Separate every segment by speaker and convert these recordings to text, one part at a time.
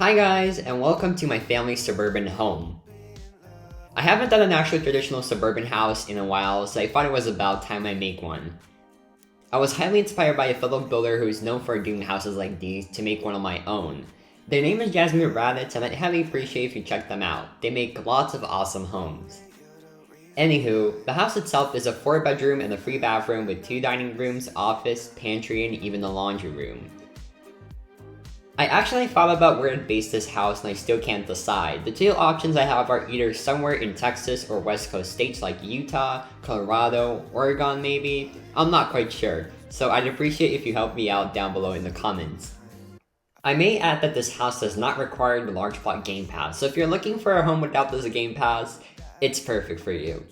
Speaker 1: Hi guys, and welcome to my family's suburban home. I haven't done an actual traditional suburban house in a while, so I thought it was about time I make one. I was highly inspired by a fellow builder who is known for doing houses like these to make one of my own. Their name is Jasmine Raditz, and I'd highly appreciate if you check them out. They make lots of awesome homes. Anywho, the house itself is a 4-bedroom and a 3-bathroom with 2 dining rooms, office, pantry, and even a laundry room. I actually thought about where to base this house and I still can't decide. The 2 options I have are either somewhere in Texas or West Coast states like Utah, Colorado, Oregon maybe. I'm not quite sure, so I'd appreciate if you help me out down below in the comments. I may add that this house does not require the large plot game pass, so if you're looking for a home without this game pass, it's perfect for you.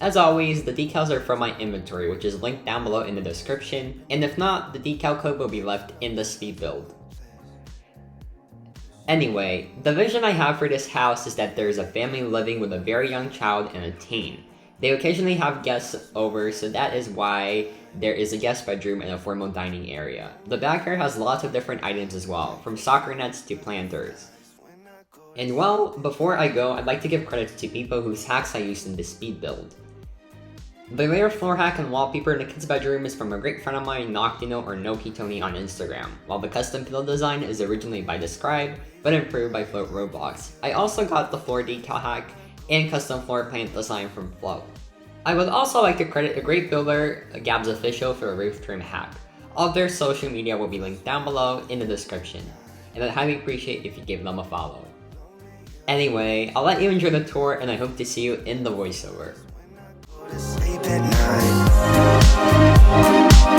Speaker 1: As always, the decals are from my inventory, which is linked down below in the description, and if not, the decal code will be left in the speed build. Anyway, the vision I have for this house is that there is a family living with a very young child and a teen. They occasionally have guests over, so that is why there is a guest bedroom and a formal dining area. The backyard has lots of different items as well, from soccer nets to planters. And well, before I go, I'd like to give credits to people whose hacks I used in this speed build. The layer floor hack and wallpaper in the kids' bedroom is from a great friend of mine, Nokitoni or Nokitoni on Instagram, while the custom pillow design is originally by Describe, but improved by FloatRoblox. I also got the floor decal hack and custom floor plant design from Float. I would also like to credit a great builder, GabbsOfficial, for a roof trim hack. All their social media will be linked down below in the description, and I'd highly appreciate if you give them a follow. Anyway, I'll let you enjoy the tour and I hope to see you in the voiceover.
Speaker 2: Sleep at night.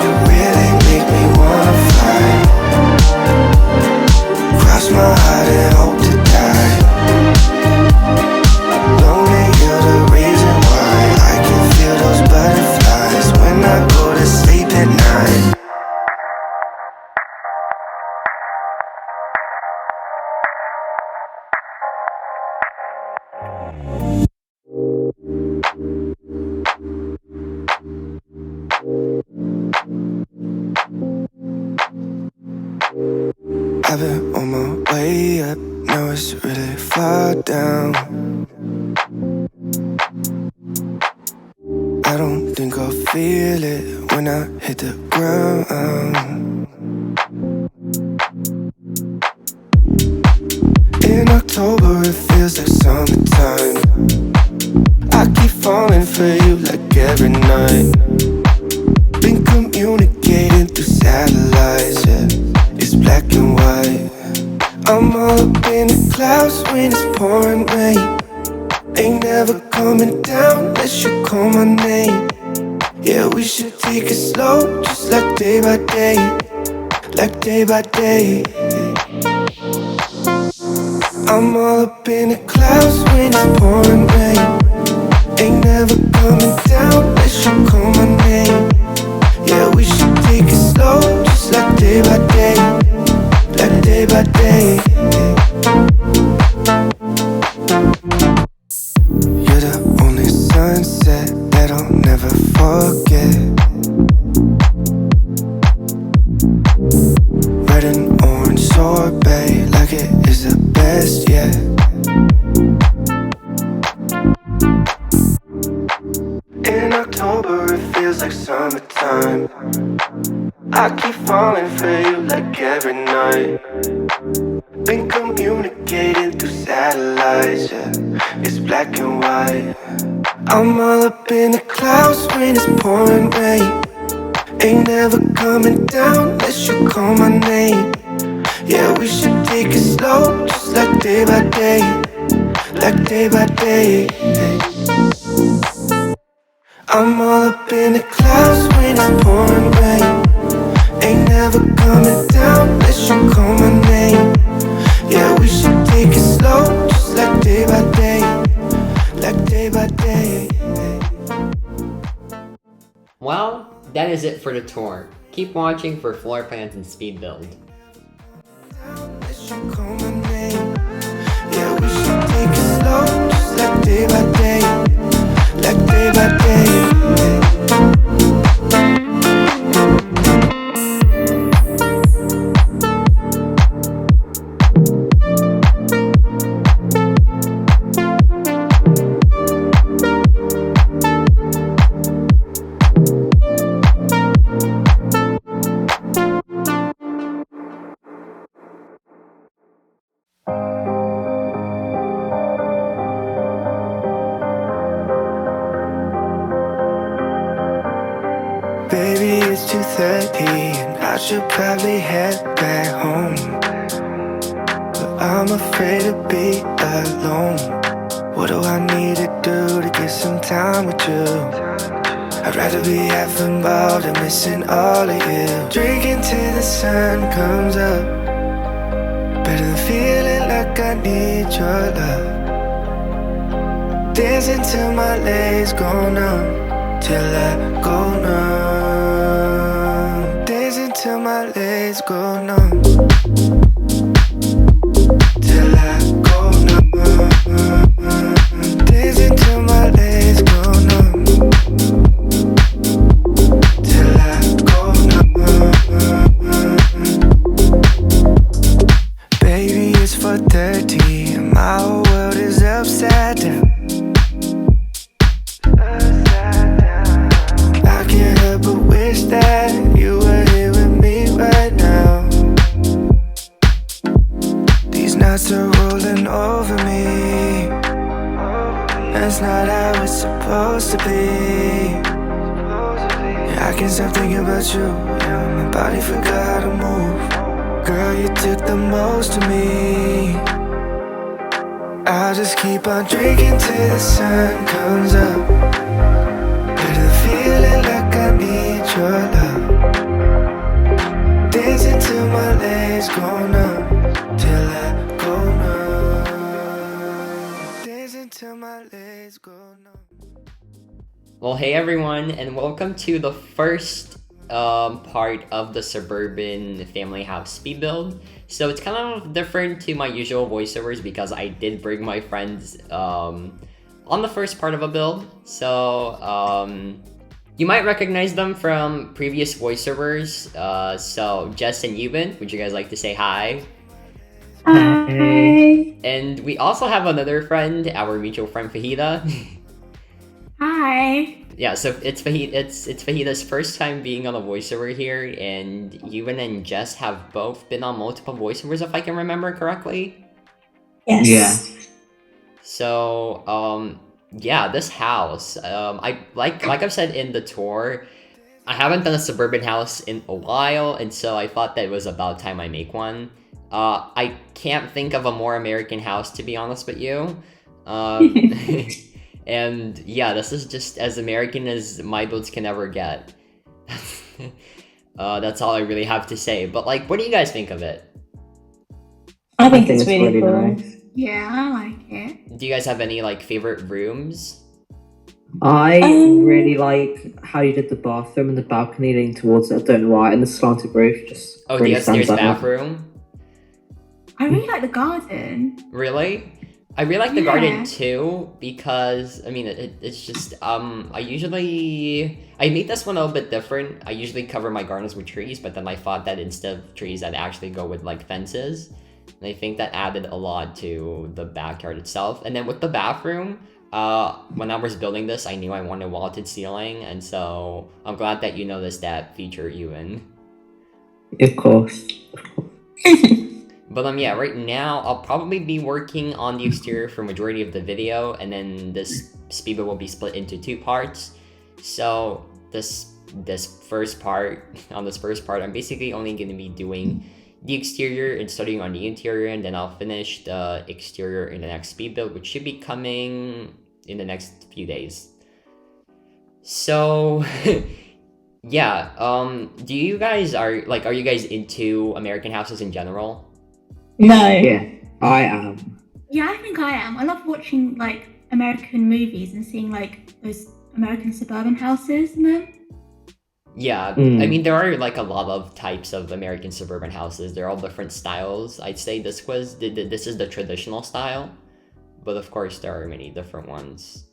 Speaker 2: You really make me wanna fly. Cross my heart and hope to die. Lonely, you're the reason why I can feel those butterflies when I go to sleep at night. I've been on my way up, now it's really far down. I don't think I'll feel it when I hit the ground. In October it feels like summertime. I keep falling for you like every night. Been communicating through satellites, yeah. It's black and white. I'm all up in the clouds when it's pouring rain. Ain't never coming down unless you call my name. Yeah, we should take it slow, just like day by day. Like day by day. I'm all up in the clouds when it's pouring rain. Ain't never coming down unless you call my name. Yeah, we should take it slow, just like day by day. Like day by day. You're the only sunset that I'll never forget. Red and orange sorbet, like it is the best yet. In October it feels like summertime. I keep falling for you like every night. Been communicating through satellites, yeah. It's black and white. I'm all up in the clouds when it's pouring rain. Ain't never coming down unless you call my name. Yeah, we should take it slow, just like day by day. Like day by day. I'm all up in the clouds when it's pouring rain. Ain't never coming down unless you call my name. Yeah, we should take it slow, just like day by day. Like day by day.
Speaker 1: Well, that is it for the tour. Keep watching for floor plans and speed build.
Speaker 2: Unless you call my name. Yeah, we should take it slow, just like day by day. Like day by day. I should probably head back home, but I'm afraid to be alone. What do I need to do to get some time with you? I'd rather be half involved and missing all of you. Drinking till the sun comes up, better than feeling like I need your love. Dancing till my legs go numb, till I go numb. Dancing till my legs go numb, till I go numb. Dancing till my legs go numb, till I go numb. Baby, it's 4:30 and my whole world is upside down. I can't help but wish that you were here with me right now. These nights are rolling over me. That's not how it's supposed to be. Yeah, I can't stop thinking about you. Yeah, my body forgot how to move. Girl, you took the most of me. I'll just keep on drinking till the sun comes up, better than feeling like I need your love. Dancing till my legs go numb, till I go numb. Dancing till my legs go numb.
Speaker 1: Well, hey everyone, and welcome to the first part of the Suburban family house speed build. So it's kind of different to my usual voiceovers because I did bring my friends on the first part of a build. So you might recognize them from previous voiceovers. So Jess and Euban, would you guys like to say hi?
Speaker 3: Hi.
Speaker 1: And we also have another friend, our mutual friend Fahida.
Speaker 3: Hi.
Speaker 1: Yeah, so it's Fahida's first time being on a voiceover here, and Euban and Jess have both been on multiple voiceovers, if I can remember correctly.
Speaker 3: Yes.
Speaker 4: Yeah.
Speaker 1: So, yeah, this house, I like I've said in the tour, I haven't done a suburban house in a while, and so I thought that it was about time I make one. I can't think of a more American house, to be honest with you. And yeah, this is just as American as my builds can ever get. That's all I really have to say. But like, what do you guys think of it?
Speaker 3: I think it's really cool.
Speaker 4: nice.
Speaker 3: Yeah, I like it.
Speaker 1: Do you guys have any like favorite rooms?
Speaker 4: I really like how you did the bathroom and the balcony leaning towards it. I don't know why, and the slanted roof just.
Speaker 1: Oh,
Speaker 4: really
Speaker 1: the upstairs
Speaker 4: stands out.
Speaker 1: bathroom?
Speaker 3: I really like the garden.
Speaker 1: Really? I really like the
Speaker 3: Yeah.
Speaker 1: garden too, because I mean it's just I made this one a little bit different. I usually cover my gardens with trees, but then I thought that instead of trees I'd actually go with like fences. And I think that added a lot to the backyard itself. And then with the bathroom, when I was building this, I knew I wanted a vaulted ceiling, and so I'm glad that you noticed that feature, Ewan.
Speaker 4: Of course.
Speaker 1: But yeah, right now I'll probably be working on the exterior for majority of the video, and then this speedbuild will be split into two parts. So this first part, I'm basically only going to be doing the exterior and starting on the interior, and then I'll finish the exterior in the next speed build, which should be coming in the next few days. So yeah, do you guys are you guys into American houses in general?
Speaker 3: No.
Speaker 4: Yeah, I am.
Speaker 3: Yeah, I think I am. I love watching like American movies and seeing like those American suburban houses in them.
Speaker 1: Yeah, I mean, there are like a lot of types of American suburban houses. They're all different styles. I'd say this is the traditional style, but of course there are many different ones.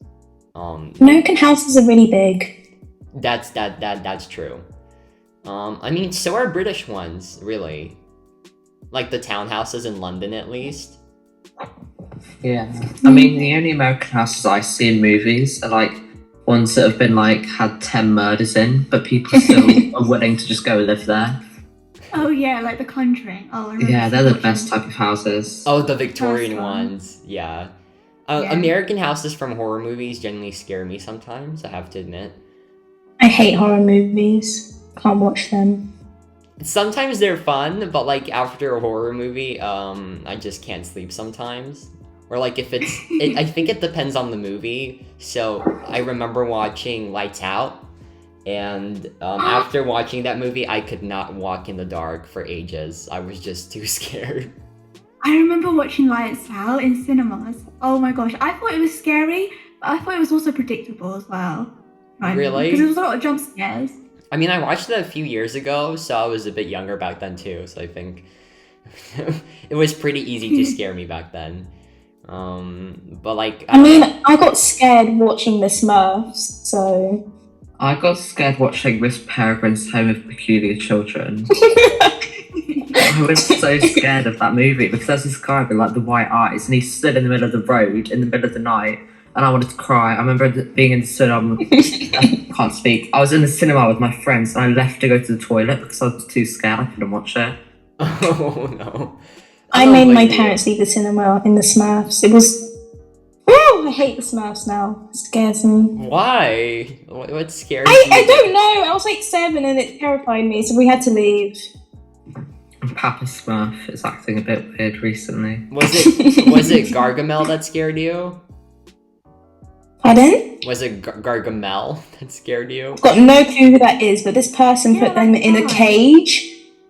Speaker 3: American houses are really big.
Speaker 1: That's true. I mean, so are British ones, really. Like the townhouses in London, at least.
Speaker 4: Yeah. I mean, the only American houses I see in movies are like ones that have been like had 10 murders in, but people still are willing to just go live there.
Speaker 3: Oh yeah, like The Conjuring. Oh, I remember
Speaker 4: Yeah, they're the
Speaker 3: watching
Speaker 4: best type of houses.
Speaker 1: Oh, the Victorian
Speaker 3: First one.
Speaker 1: ones, yeah.
Speaker 3: Yeah.
Speaker 1: American houses from horror movies generally scare me sometimes, I have to admit.
Speaker 3: I hate horror movies. Can't watch them.
Speaker 1: Sometimes they're fun, but like after a horror movie, I just can't sleep sometimes. Or like if I think it depends on the movie. So I remember watching Lights Out, and after watching that movie, I could not walk in the dark for ages. I was just too scared.
Speaker 3: I remember watching Lights Out in cinemas. Oh my gosh, I thought it was scary, but I thought it was also predictable as well.
Speaker 1: Really?
Speaker 3: Because there was a lot of jump scares.
Speaker 1: I mean, I watched it a few years ago, so I was a bit younger back then too. So I think it was pretty easy to scare me back then. But like,
Speaker 5: I mean, I got scared watching the Smurfs, so.
Speaker 4: I got scared watching Miss Peregrine's Home of Peculiar Children. I was so scared of that movie because there's this guy with like the white eyes, and he stood in the middle of the road in the middle of the night, and I wanted to cry. I remember being in the cinema. I can't speak. I was in the cinema with my friends, and I left to go to the toilet because I was too scared. I couldn't watch it.
Speaker 1: Oh no!
Speaker 5: I made my parents leave the cinema in the Smurfs. It was. Oh, I hate the Smurfs now. It scares me.
Speaker 1: Why? What scares you?
Speaker 5: I don't know. I was like 7 and it terrified me, so we had to leave.
Speaker 4: Papa Smurf is acting a bit weird recently.
Speaker 1: Was it Gargamel that scared you?
Speaker 5: Pardon?
Speaker 1: Was it Gargamel that scared you?
Speaker 5: I've got no clue who that is, but this person put them in a cage.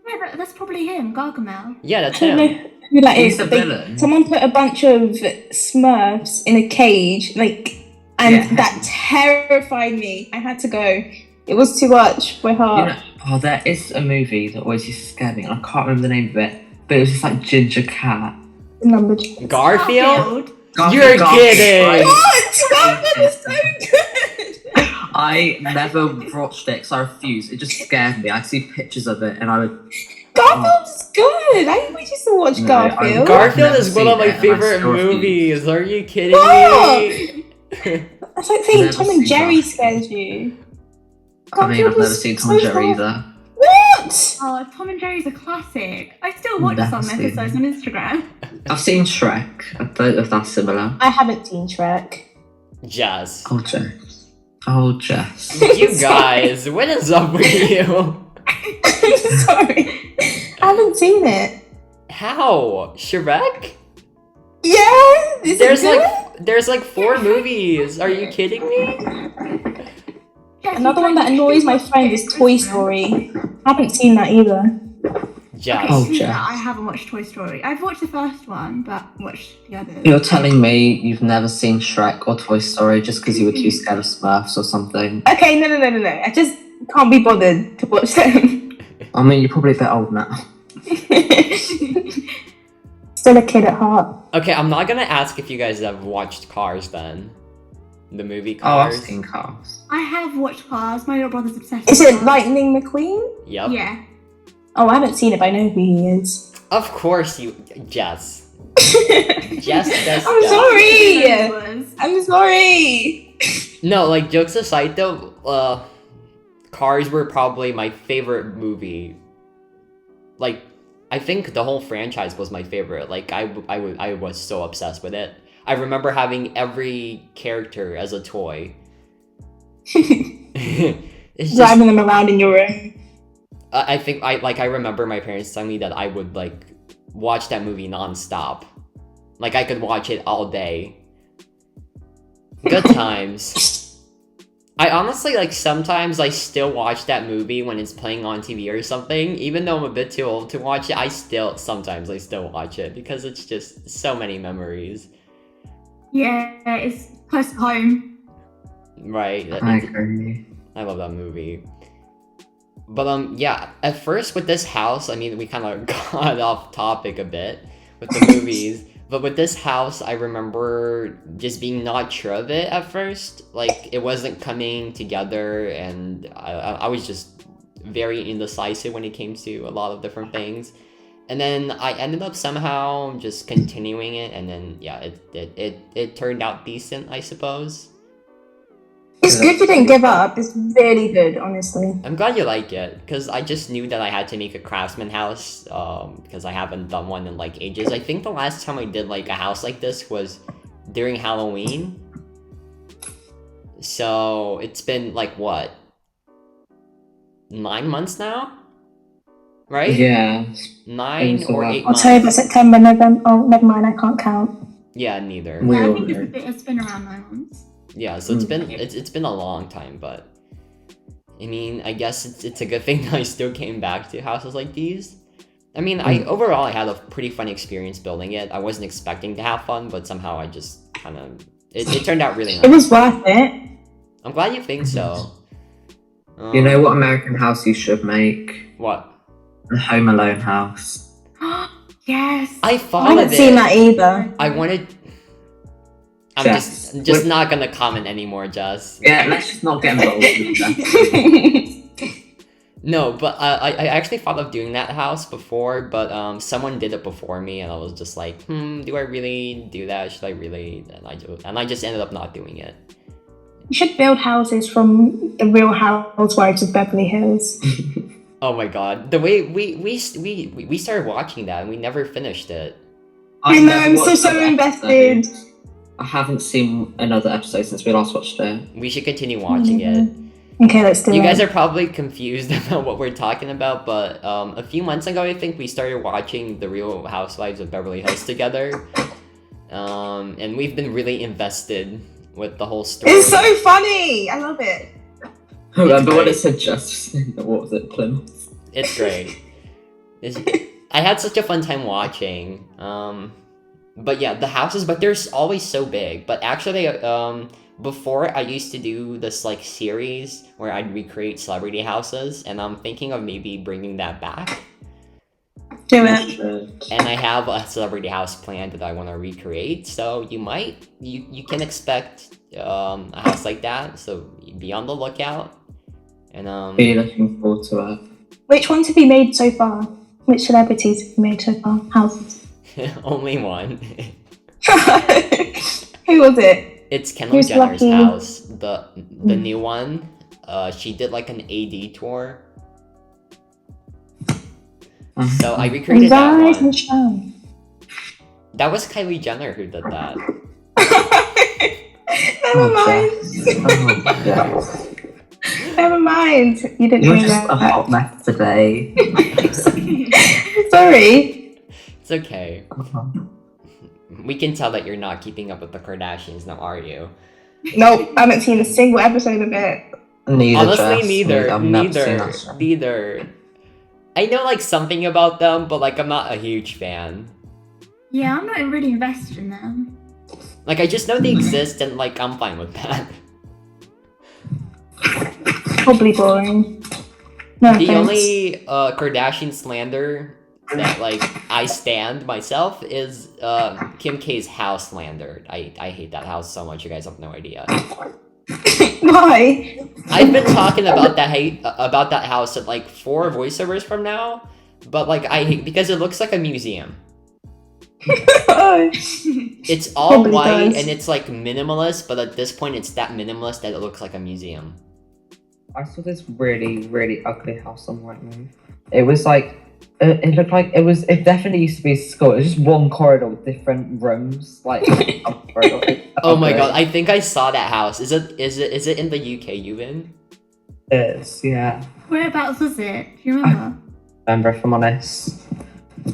Speaker 3: Yeah, that's probably him, Gargamel.
Speaker 1: Yeah, that's
Speaker 5: I don't
Speaker 1: him.
Speaker 5: know who that
Speaker 4: He's
Speaker 5: is.
Speaker 4: the villain.
Speaker 5: Someone put a bunch of Smurfs in a cage, and that terrified me. I had to go. It was too much for her.
Speaker 4: There is a movie that always used to scare me, and I can't remember the name of it, but it was just like Ginger Cat.
Speaker 1: Garfield?
Speaker 4: Garfield.
Speaker 1: You're kidding!
Speaker 5: What? Garfield is so good!
Speaker 4: I never watched it because I refused. It just scared me. I'd see pictures of it, and I would...
Speaker 5: Garfield's good! I always used to watch Garfield.
Speaker 1: Garfield
Speaker 4: I've
Speaker 1: is one of my
Speaker 4: never seen it, and I
Speaker 1: favorite
Speaker 4: still refuse.
Speaker 1: movies. Are you kidding
Speaker 5: What?
Speaker 1: me?
Speaker 5: That's like saying
Speaker 4: Never
Speaker 5: Tom
Speaker 4: seen
Speaker 5: and Jerry
Speaker 4: Garfield.
Speaker 5: scares you.
Speaker 4: I mean, I've never
Speaker 5: was
Speaker 4: seen Tom and
Speaker 5: so
Speaker 4: Jerry
Speaker 5: fun.
Speaker 4: either.
Speaker 5: What?
Speaker 3: Oh, Tom and Jerry's a classic. I still watch
Speaker 4: Never
Speaker 3: some
Speaker 4: seen
Speaker 3: episodes on Instagram.
Speaker 4: I've seen Shrek. I don't know if that's similar.
Speaker 5: I haven't seen Shrek.
Speaker 1: Jess.
Speaker 4: Oh, Jess. Oh, Jess.
Speaker 1: You guys, what is up with you?
Speaker 5: I'm sorry. I haven't seen it.
Speaker 1: How? Shrek?
Speaker 5: Yeah? Is it good?
Speaker 1: There's like 4 movies. Are you kidding me?
Speaker 5: Another one that annoys my friend is Toy Story. I haven't seen that either.
Speaker 1: Jess.
Speaker 4: Oh,
Speaker 3: Yeah,
Speaker 4: Jess.
Speaker 3: I haven't watched Toy Story. I've watched the first one, but watched the others.
Speaker 4: You're telling me you've never seen Shrek or Toy Story just because you were too scared of Smurfs or something?
Speaker 5: Okay, no. I just can't be bothered to watch them.
Speaker 4: I mean, you're probably a bit old now.
Speaker 5: Still a kid at heart.
Speaker 1: Okay, I'm not gonna ask if you guys have watched Cars then. The movie
Speaker 4: Oh, I've
Speaker 1: Cars.
Speaker 4: seen Cars.
Speaker 3: I have watched Cars. My little brother's obsessed
Speaker 5: Is
Speaker 3: with
Speaker 5: it
Speaker 3: Cars.
Speaker 5: Lightning McQueen?
Speaker 1: Yep.
Speaker 3: Yeah.
Speaker 5: Oh, I haven't seen it, but I know who he is.
Speaker 1: Of course you, Jess.
Speaker 5: I'm
Speaker 1: Jess.
Speaker 5: sorry. I'm sorry.
Speaker 1: No, like jokes aside though, Cars were probably my favorite movie. Like, I think the whole franchise was my favorite. Like, I was so obsessed with it. I remember having every character as a toy. It's just,
Speaker 5: Driving them around in your room.
Speaker 1: I think I remember my parents telling me that I would like watch that movie non-stop. Like I could watch it all day. Good times. I honestly like sometimes I still watch that movie when it's playing on TV or something. Even though I'm a bit too old to watch it, I still watch it because it's just so many memories.
Speaker 3: Yeah, it's close to home.
Speaker 1: Right.
Speaker 4: I agree.
Speaker 1: I love that movie. But yeah, at first with this house, I mean we kind of got off topic a bit with the movies. But with this house, I remember just being not sure of it at first. Like, it wasn't coming together, and I was just very indecisive when it came to a lot of different things. And then I ended up somehow just continuing it, and then, yeah, it turned out decent, I suppose.
Speaker 5: It's good you didn't give up. It's really good, honestly.
Speaker 1: I'm glad you like it, because I just knew that I had to make a craftsman house, because I haven't done one in, like, ages. I think the last time I did, like, a house like this was during Halloween. So, it's been, like, what? 9 months now? right?
Speaker 4: Yeah.
Speaker 1: 9 or 8
Speaker 5: October,
Speaker 1: months.
Speaker 5: September, November. Oh, never mind. I can't count.
Speaker 1: Yeah, neither.
Speaker 4: We
Speaker 3: I
Speaker 4: all
Speaker 3: think
Speaker 4: know.
Speaker 3: it's been around 9 months.
Speaker 1: Yeah, so it's been a long time, but I mean, I guess it's a good thing that I still came back to houses like these. I mean, overall I had a pretty fun experience building it. I wasn't expecting to have fun, but somehow I just kind of it turned out really nice.
Speaker 5: It was worth it.
Speaker 1: I'm glad you think so.
Speaker 4: You know what American house you should make?
Speaker 1: What?
Speaker 4: A Home Alone house.
Speaker 3: Yes.
Speaker 1: I
Speaker 5: I
Speaker 1: thought
Speaker 5: haven't
Speaker 1: of it.
Speaker 5: seen that either.
Speaker 1: I wanted. I'm
Speaker 4: Jess,
Speaker 1: just not gonna comment anymore, Jess.
Speaker 4: Yeah, let's just not get involved with that.
Speaker 1: No, but I actually thought of doing that house before, but someone did it before me, and I was just like, do I really do that? Should I really? And I just ended up not doing it.
Speaker 5: You should build houses from the Real Housewives of Beverly Hills.
Speaker 1: Oh my god, the way we started watching that and we never finished it.
Speaker 5: I know,
Speaker 4: never
Speaker 5: I'm
Speaker 4: watched
Speaker 5: so
Speaker 4: that
Speaker 5: invested.
Speaker 4: episode. I haven't seen another episode since we last watched it.
Speaker 1: We should continue watching it.
Speaker 5: Okay, let's do it.
Speaker 1: You guys are probably confused about what we're talking about, but a few months ago, I think we started watching The Real Housewives of Beverly Hills together. And we've been really invested with the whole story.
Speaker 5: It's so funny. I love it.
Speaker 4: Remember when
Speaker 1: great.
Speaker 4: it said just what was it, Plymouth?
Speaker 1: It's great. I had such a fun time watching. But yeah, the houses, but they're always so big. But actually, before I used to do this like series where I'd recreate celebrity houses, and I'm thinking of maybe bringing that back.
Speaker 5: Do it.
Speaker 1: And I have a celebrity house planned that I want to recreate, so you can expect a house like that. So be on the lookout. And
Speaker 4: Be looking forward to it.
Speaker 5: Which ones have you made so far? Which celebrities have you made so far? Houses.
Speaker 1: only one.
Speaker 5: Who was it?
Speaker 1: It's Kendall
Speaker 5: Who's
Speaker 1: Jenner's
Speaker 5: lucky?
Speaker 1: house, the new one. She did like an AD tour, so I recreated that
Speaker 5: Rise
Speaker 1: one.
Speaker 5: and shine.
Speaker 1: That was Kylie Jenner who did that.
Speaker 5: Never mind.
Speaker 4: Oh, yes.
Speaker 5: Never mind. You didn't
Speaker 4: You're
Speaker 5: do
Speaker 4: just a
Speaker 5: that.
Speaker 4: hot mess today.
Speaker 5: Sorry.
Speaker 1: It's okay. We can tell that you're not keeping up with the Kardashians now, are you?
Speaker 5: Nope, I haven't seen a single episode of it.
Speaker 4: Neither,
Speaker 1: Honestly,
Speaker 4: Jess.
Speaker 1: neither.
Speaker 4: I've never seen that show.
Speaker 1: Neither. I know like something about them, but like I'm not a huge fan.
Speaker 3: Yeah, I'm not really invested in them.
Speaker 1: Like I just know they exist, and like I'm fine with that.
Speaker 5: Probably boring. No
Speaker 1: The
Speaker 5: offense.
Speaker 1: only Kardashian slander that like I stand myself is Kim K's house slander. I hate that house so much. You guys have no idea.
Speaker 5: Why?
Speaker 1: I've been talking about that house at like 4 voiceovers from now, but like I hate because it looks like a museum. It's all
Speaker 5: Probably
Speaker 1: white
Speaker 5: does.
Speaker 1: and it's like minimalist, but at this point it's that minimalist that it looks like a museum.
Speaker 4: I saw this really, really ugly house on Rightmove. It was like, it looked like it definitely used to be a school. It was just one corridor with different rooms, like.
Speaker 1: Oh my god, I think I saw that house. Is it in the UK you in?
Speaker 4: It is, yeah.
Speaker 3: Whereabouts was it? Do you remember?
Speaker 4: Remember, if I'm honest.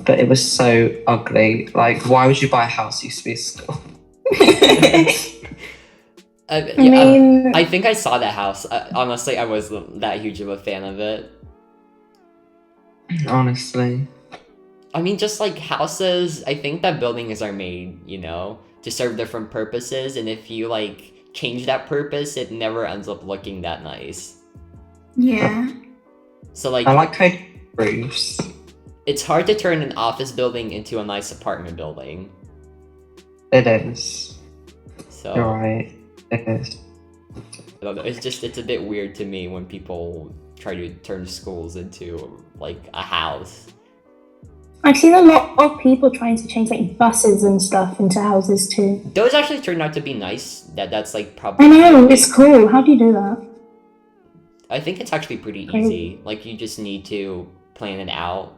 Speaker 4: But it was so ugly. Like, why would you buy a house that used to be a school?
Speaker 1: I think I saw that house. Honestly, I wasn't that huge of a fan of it.
Speaker 4: Honestly.
Speaker 1: I mean, just like houses, I think that buildings are made, to serve different purposes, and if you like change that purpose, it never ends up looking that nice.
Speaker 3: Yeah.
Speaker 1: So like,
Speaker 4: I like how roofs.
Speaker 1: it's hard to turn an office building into a nice apartment building.
Speaker 4: It is.
Speaker 1: So
Speaker 4: You're right. It is.
Speaker 1: I don't know, it's a bit weird to me when people try to turn schools into like a house.
Speaker 5: I've seen a lot of people trying to change like buses and stuff into houses too.
Speaker 1: Those actually turned out to be nice. That's like probably.
Speaker 5: I know, it's cool. How do you do that?
Speaker 1: I think it's actually pretty
Speaker 5: Great.
Speaker 1: easy. Like you just need to plan it out.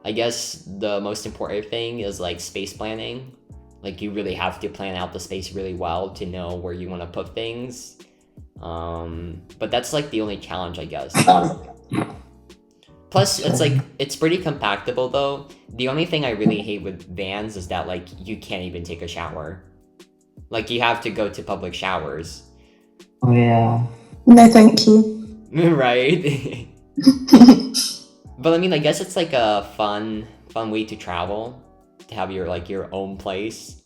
Speaker 1: I guess the most important thing is like space planning. Like you really have to plan out the space really well to know where you want to put things. But that's like the only challenge, I guess. Plus, it's like, it's pretty compactable though. The only thing I really hate with vans is that like you can't even take a shower. Like you have to go to public showers.
Speaker 4: Oh yeah.
Speaker 5: No, thank you.
Speaker 1: Right? But I mean, I guess it's like a fun way to travel, to have your own place.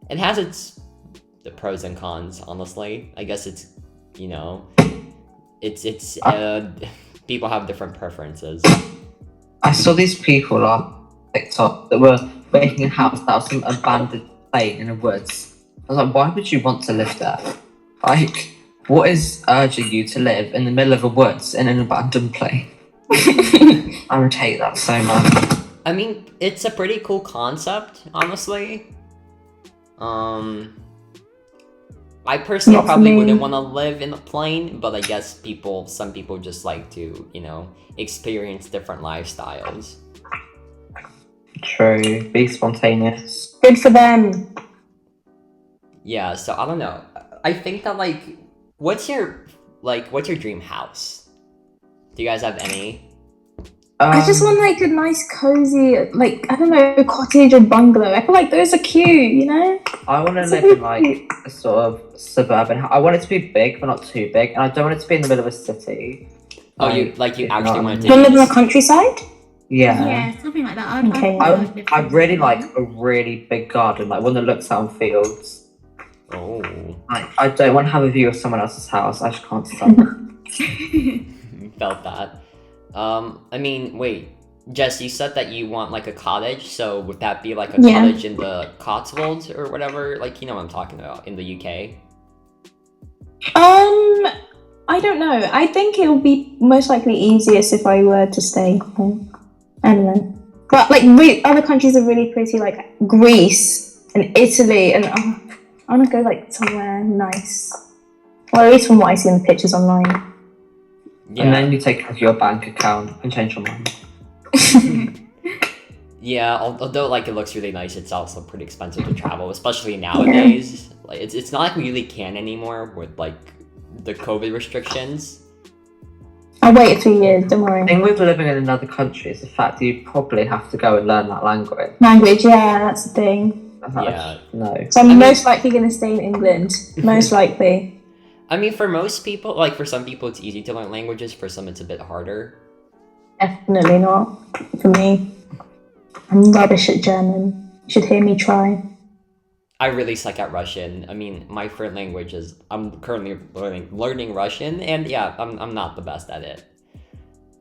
Speaker 1: It has the pros and cons, honestly. I guess it's, you know, it's people have different preferences.
Speaker 4: I saw these people on TikTok that were making a house out of some abandoned plane in the woods. I was like, why would you want to live there? Like, what is urging you to live in the middle of the woods in an abandoned plane? I would hate that so much.
Speaker 1: I mean, it's a pretty cool concept, honestly. I personally probably wouldn't want to live in a plane, but I guess some people just like to, you know, experience different lifestyles.
Speaker 4: True, be spontaneous.
Speaker 5: Good for them.
Speaker 1: Yeah, so I don't know. I think that like, what's your dream house? Do you guys have any?
Speaker 5: I just want like a nice cozy, like, I don't know, cottage or bungalow. I feel like those are cute, you know?
Speaker 4: I want to live in like a sort of suburban house. I want it to be big, but not too big, and I don't want it to be in the middle of a city.
Speaker 1: Oh, you actually want
Speaker 5: You live in the countryside?
Speaker 4: Yeah.
Speaker 3: Yeah, something like that.
Speaker 5: Okay.
Speaker 4: I really like a really big garden, like one that looks out on fields.
Speaker 1: Oh.
Speaker 4: I don't want to have a view of someone else's house. I just can't stand it.
Speaker 1: Felt that. I mean, wait, Jess, you said that you want like a cottage, so would that be like a cottage in the Cotswolds or whatever? Like, you know what I'm talking about, in the UK?
Speaker 5: I don't know. I think it would be most likely easiest if I were to stay home. I don't know. But like other countries are really pretty, like Greece and Italy, and I want to go like somewhere nice. Well, at least from what I see in the pictures online.
Speaker 1: Yeah.
Speaker 4: And then you take off your bank account and change your mind.
Speaker 1: Yeah, although like it looks really nice, it's also pretty expensive to travel, especially nowadays. Like it's not like we really can anymore with like the COVID restrictions.
Speaker 5: I'll wait a few years, don't worry.
Speaker 4: The thing with living in another country is the fact that you probably have to go and learn that language.
Speaker 5: Language, yeah, that's the thing.
Speaker 1: Yeah.
Speaker 4: No.
Speaker 5: So I'm most likely going to stay in England. Most likely.
Speaker 1: I mean, for most people, like for some people it's easy to learn languages, for some it's a bit harder.
Speaker 5: Definitely not for me. I'm rubbish at German. You should hear me try.
Speaker 1: I really suck at Russian. I mean, my first language is, I'm currently learning Russian, and yeah, I'm not the best at it.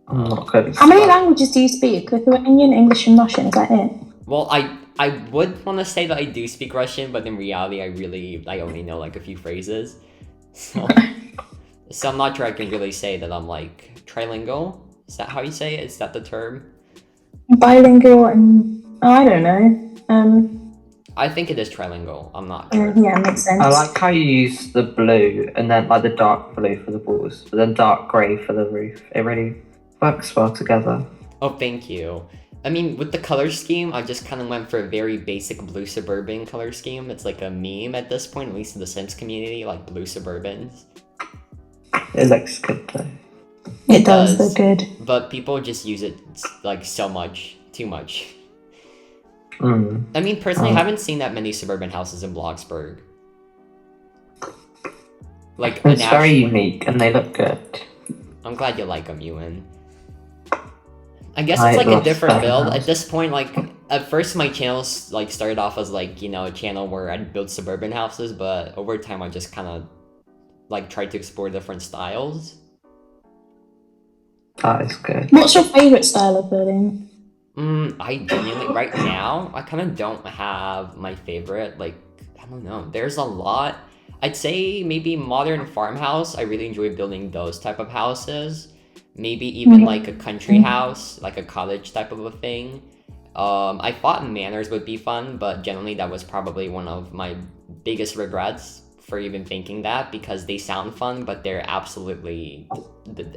Speaker 4: I'm not good at
Speaker 5: How many languages do you speak? Lithuanian, English, and Russian, is that it?
Speaker 1: Well, I would want to say that I do speak Russian, but in reality, I only know like a few phrases. So I'm not sure I can really say that I'm like trilingual. Is that how you say it? Is that the term?
Speaker 5: Bilingual and I don't know.
Speaker 1: I think it is trilingual. I'm not sure.
Speaker 5: Yeah, makes sense.
Speaker 4: I like how you use the blue and then like the dark blue for the walls, but then dark grey for the roof. It really works well together.
Speaker 1: Oh, thank you. I mean, with the color scheme, I just kind of went for a very basic blue Suburban color scheme. It's like a meme at this point, at least in the Sims community, like blue Suburbans.
Speaker 4: It looks good though.
Speaker 5: It does look good.
Speaker 1: But people just use it like so much, too much.
Speaker 4: Mm.
Speaker 1: I mean, personally, I haven't seen that many suburban houses in Bloxburg. Like,
Speaker 4: It's very unique and they look good.
Speaker 1: I'm glad you like them, Ewan. I guess it's like a different build. At this point, like, at first my channel like started off as like, you know, a channel where I'd build suburban houses, but over time I just kind of like tried to explore different styles.
Speaker 4: That is good.
Speaker 5: What's your favourite style of building?
Speaker 1: I genuinely, right now, I kind of don't have my favorite, like, I don't know. There's a lot. I'd say maybe modern farmhouse. I really enjoy building those type of houses. Maybe even like a country house, like a cottage type of a thing. I thought manors would be fun, but generally that was probably one of my biggest regrets for even thinking that, because they sound fun, but they're absolutely,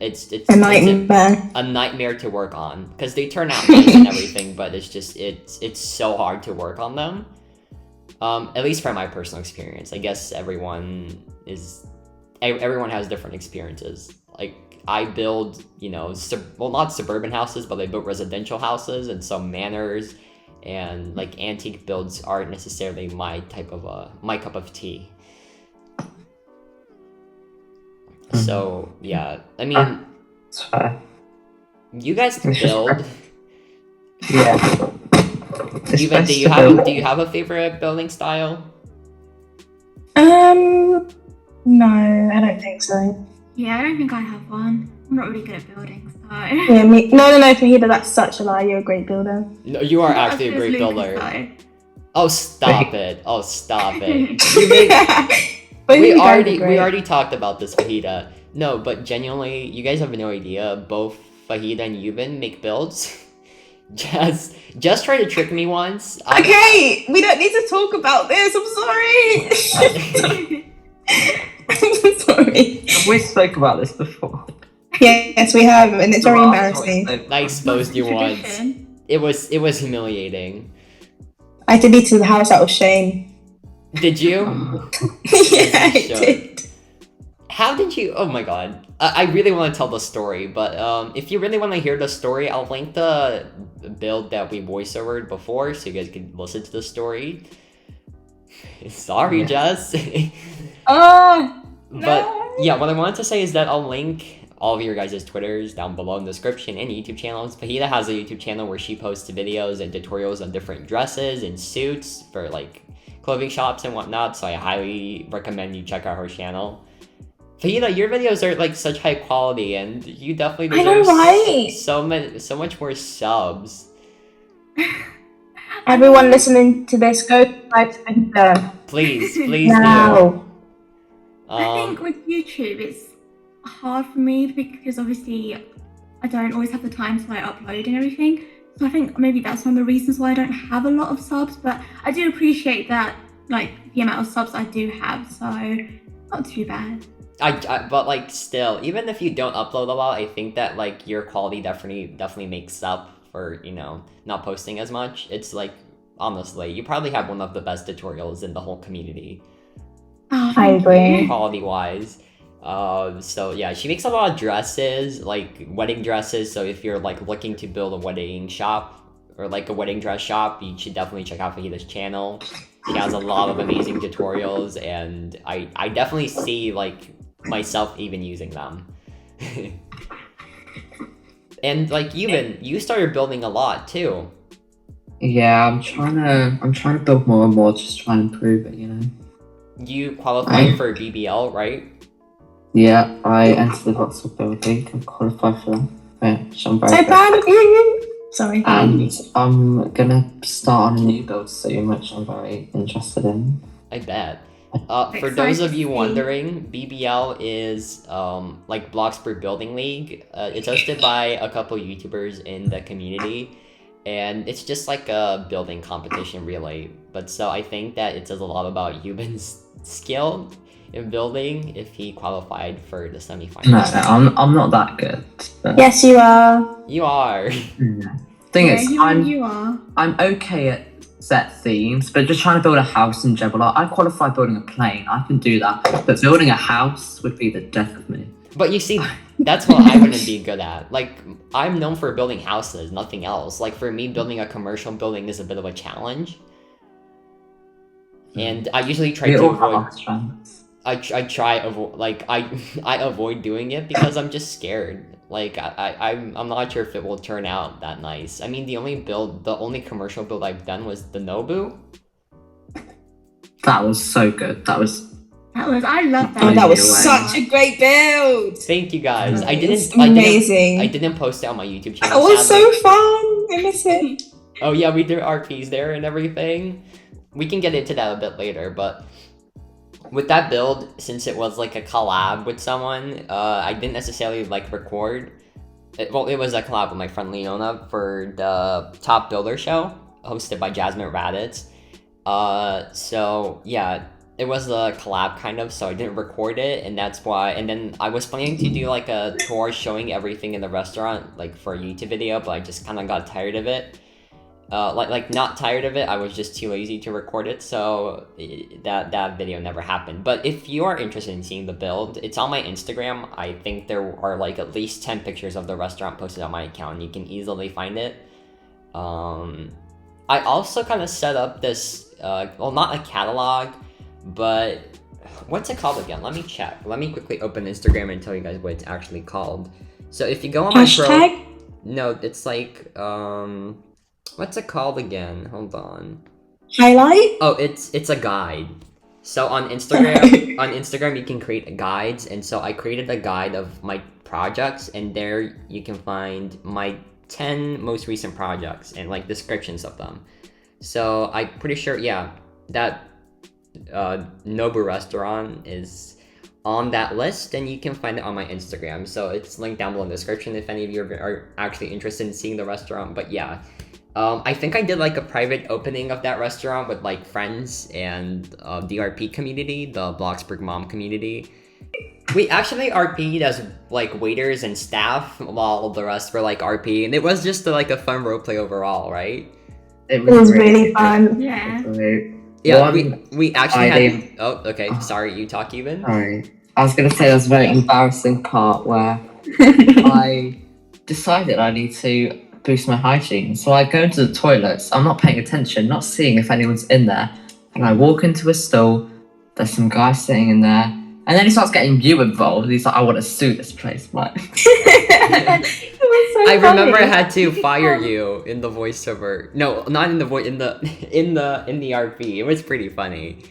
Speaker 1: it's
Speaker 5: a nightmare.
Speaker 1: A nightmare to work on, because they turn out nice and everything, but it's just, it's so hard to work on them. At least from my personal experience. I guess everyone has different experiences. Like, I build, well, not suburban houses, but I build residential houses, and so manors and like antique builds aren't necessarily my cup of tea. So yeah, I mean,
Speaker 4: It's fair.
Speaker 1: you guys can build.
Speaker 4: Yeah.
Speaker 1: Even do you have a favorite building style?
Speaker 5: No, I don't think so.
Speaker 3: Yeah, I don't think I have one. I'm not really good at building, so.
Speaker 5: Yeah, no, Fahida, that's such a lie. You're a great builder.
Speaker 1: No, you are
Speaker 3: Not
Speaker 1: actually a
Speaker 3: as
Speaker 1: great
Speaker 3: good as
Speaker 1: builder.
Speaker 3: Lucas, though.
Speaker 1: Oh, stop it! Oh, stop it! You make,
Speaker 5: But
Speaker 1: we
Speaker 5: you guys are great.
Speaker 1: already talked about this, Fahida. No, but genuinely, you guys have no idea. Both Fahida and Yuban make builds. Just try to trick me once.
Speaker 5: Okay, we don't need to talk about this. I'm sorry. I'm sorry.
Speaker 4: We spoke about this before.
Speaker 5: Yes, we have, and it's very embarrassing.
Speaker 1: I exposed you once.
Speaker 3: Tradition.
Speaker 1: It was humiliating.
Speaker 5: I deleted the house out of shame.
Speaker 1: Did you?
Speaker 5: Yeah, I
Speaker 1: Sure.
Speaker 5: did.
Speaker 1: How did you? Oh my god. I really want to tell the story, but if you really want to hear the story, I'll link the build that we voiceovered before so you guys can listen to the story. Sorry, Jess.
Speaker 5: Oh,
Speaker 1: But
Speaker 5: no.
Speaker 1: yeah, what I wanted to say is that I'll link all of your guys' Twitters down below in the description and YouTube channels. Fahida has a YouTube channel where she posts videos and tutorials on different dresses and suits for like clothing shops and whatnot, so I highly recommend you check out her channel. Fahida, your videos are like such high quality, and you definitely
Speaker 5: I know,
Speaker 1: deserve
Speaker 5: right?
Speaker 1: so much more subs.
Speaker 5: Everyone listening to this, go subscribe to Fahida
Speaker 1: Please do.
Speaker 5: now.
Speaker 3: I think with YouTube, it's hard for me because obviously I don't always have the time to like upload and everything. So I think maybe that's one of the reasons why I don't have a lot of subs. But I do appreciate that, like the amount of subs I do have. So not too bad.
Speaker 1: But like still, even if you don't upload a lot, I think that like your quality definitely makes up for not posting as much. It's like honestly, you probably have one of the best tutorials in the whole community,
Speaker 3: Oh,
Speaker 5: I
Speaker 3: thank
Speaker 5: agree.
Speaker 3: you.
Speaker 1: quality wise. So yeah, she makes a lot of dresses, like wedding dresses. So if you're like looking to build a wedding shop or like a wedding dress shop, you should definitely check out Fahida's channel. She has a lot of amazing tutorials, and I definitely see like myself even using them. And like you started building a lot too.
Speaker 4: Yeah, I'm trying to build more and more, just trying to improve it,
Speaker 1: You qualified for BBL, right?
Speaker 4: Yeah, I entered the Bloxburg building. I'm qualified for that. Which I'm very
Speaker 5: So
Speaker 4: good.
Speaker 5: proud of you. Sorry.
Speaker 4: And I'm gonna start on a new build soon, which I'm very interested in.
Speaker 1: I bet. For those of you wondering, BBL is like Bloxburg Building League. It's hosted by a couple YouTubers in the community, and it's just like a building competition, really. But so I think that it says a lot about Yuban's skill in building if he qualified for the semifinals.
Speaker 4: No, I'm not that good. But
Speaker 5: Yes, you are.
Speaker 1: You are.
Speaker 4: thing
Speaker 3: Yeah,
Speaker 4: is,
Speaker 3: you are.
Speaker 4: I'm okay at set themes, but just trying to build a house in general, I qualify building a plane. I can do that, but building a house would be the death of me.
Speaker 1: But you see, that's what I wouldn't be good at. Like, I'm known for building houses, nothing else. Like, for me, building a commercial building is a bit of a challenge. And I usually try
Speaker 4: We
Speaker 1: to
Speaker 4: all have
Speaker 1: avoid...
Speaker 4: our strengths.
Speaker 1: I avoid doing it because I'm just scared. Like, I'm not sure if it will turn out that nice. I mean, the only commercial build I've done was the Nobu.
Speaker 4: That was so good.
Speaker 3: I love that.
Speaker 5: Oh, that was
Speaker 4: Anyway.
Speaker 5: such a great build.
Speaker 1: Thank you guys.
Speaker 5: It's amazing.
Speaker 1: I didn't post it on my YouTube
Speaker 5: That
Speaker 1: channel.
Speaker 5: was
Speaker 1: sadly.
Speaker 5: so fun. I miss it.
Speaker 1: Oh yeah, we did RPs there and everything. We can get into that a bit later, but with that build, since it was like a collab with someone, I didn't necessarily like record. It was a collab with my friend Leona for the Top Builder show, hosted by Jasmine Raditz. So yeah, it was a collab kind of, so I didn't record it, and that's why. And then I was planning to do like a tour showing everything in the restaurant, like for a YouTube video, but I just kind of got tired of it. like not tired of it. I was just too lazy to record it, so that video never happened. But if you are interested in seeing the build, it's on my Instagram. I think there are like at least 10 pictures of the restaurant posted on my account, and you can easily find it. I also kind of set up this, well, not a catalog, but what's it called again? Let me check. Let me quickly open Instagram and tell you guys what it's actually called. So if you go on my
Speaker 5: Hashtag?
Speaker 1: no, it's like, what's it called again? Hold on.
Speaker 5: Highlight?
Speaker 1: Oh, it's a guide. So on Instagram, you can create guides, and so I created a guide of my projects, and there you can find my 10 most recent projects and like descriptions of them. So I'm pretty sure, yeah, that Nobu restaurant is on that list, and you can find it on my Instagram. So it's linked down below in the description if any of you are actually interested in seeing the restaurant. But yeah, I think I did like a private opening of that restaurant with like friends and the RP community, the Bloxburg mom community. We actually RP'd as like waiters and staff while the rest were like RP, and it was just like a fun roleplay overall, right?
Speaker 4: It
Speaker 5: It was
Speaker 4: great.
Speaker 5: really fun.
Speaker 3: Yeah.
Speaker 1: Yeah, we actually had... Oh, okay, sorry, you talk even?
Speaker 4: Sorry. I was going to say there was a very embarrassing part where I decided I need to boost my hygiene. So I go into the toilets, I'm not paying attention, not seeing if anyone's in there. And I walk into a stall, there's some guy sitting in there. And then he starts getting you involved. He's like, I want to sue this place. I'm like,
Speaker 5: It was so
Speaker 1: I remember I
Speaker 5: funny.
Speaker 1: had to fire you in the voiceover. No, not in the voice, in the RP. It was pretty funny.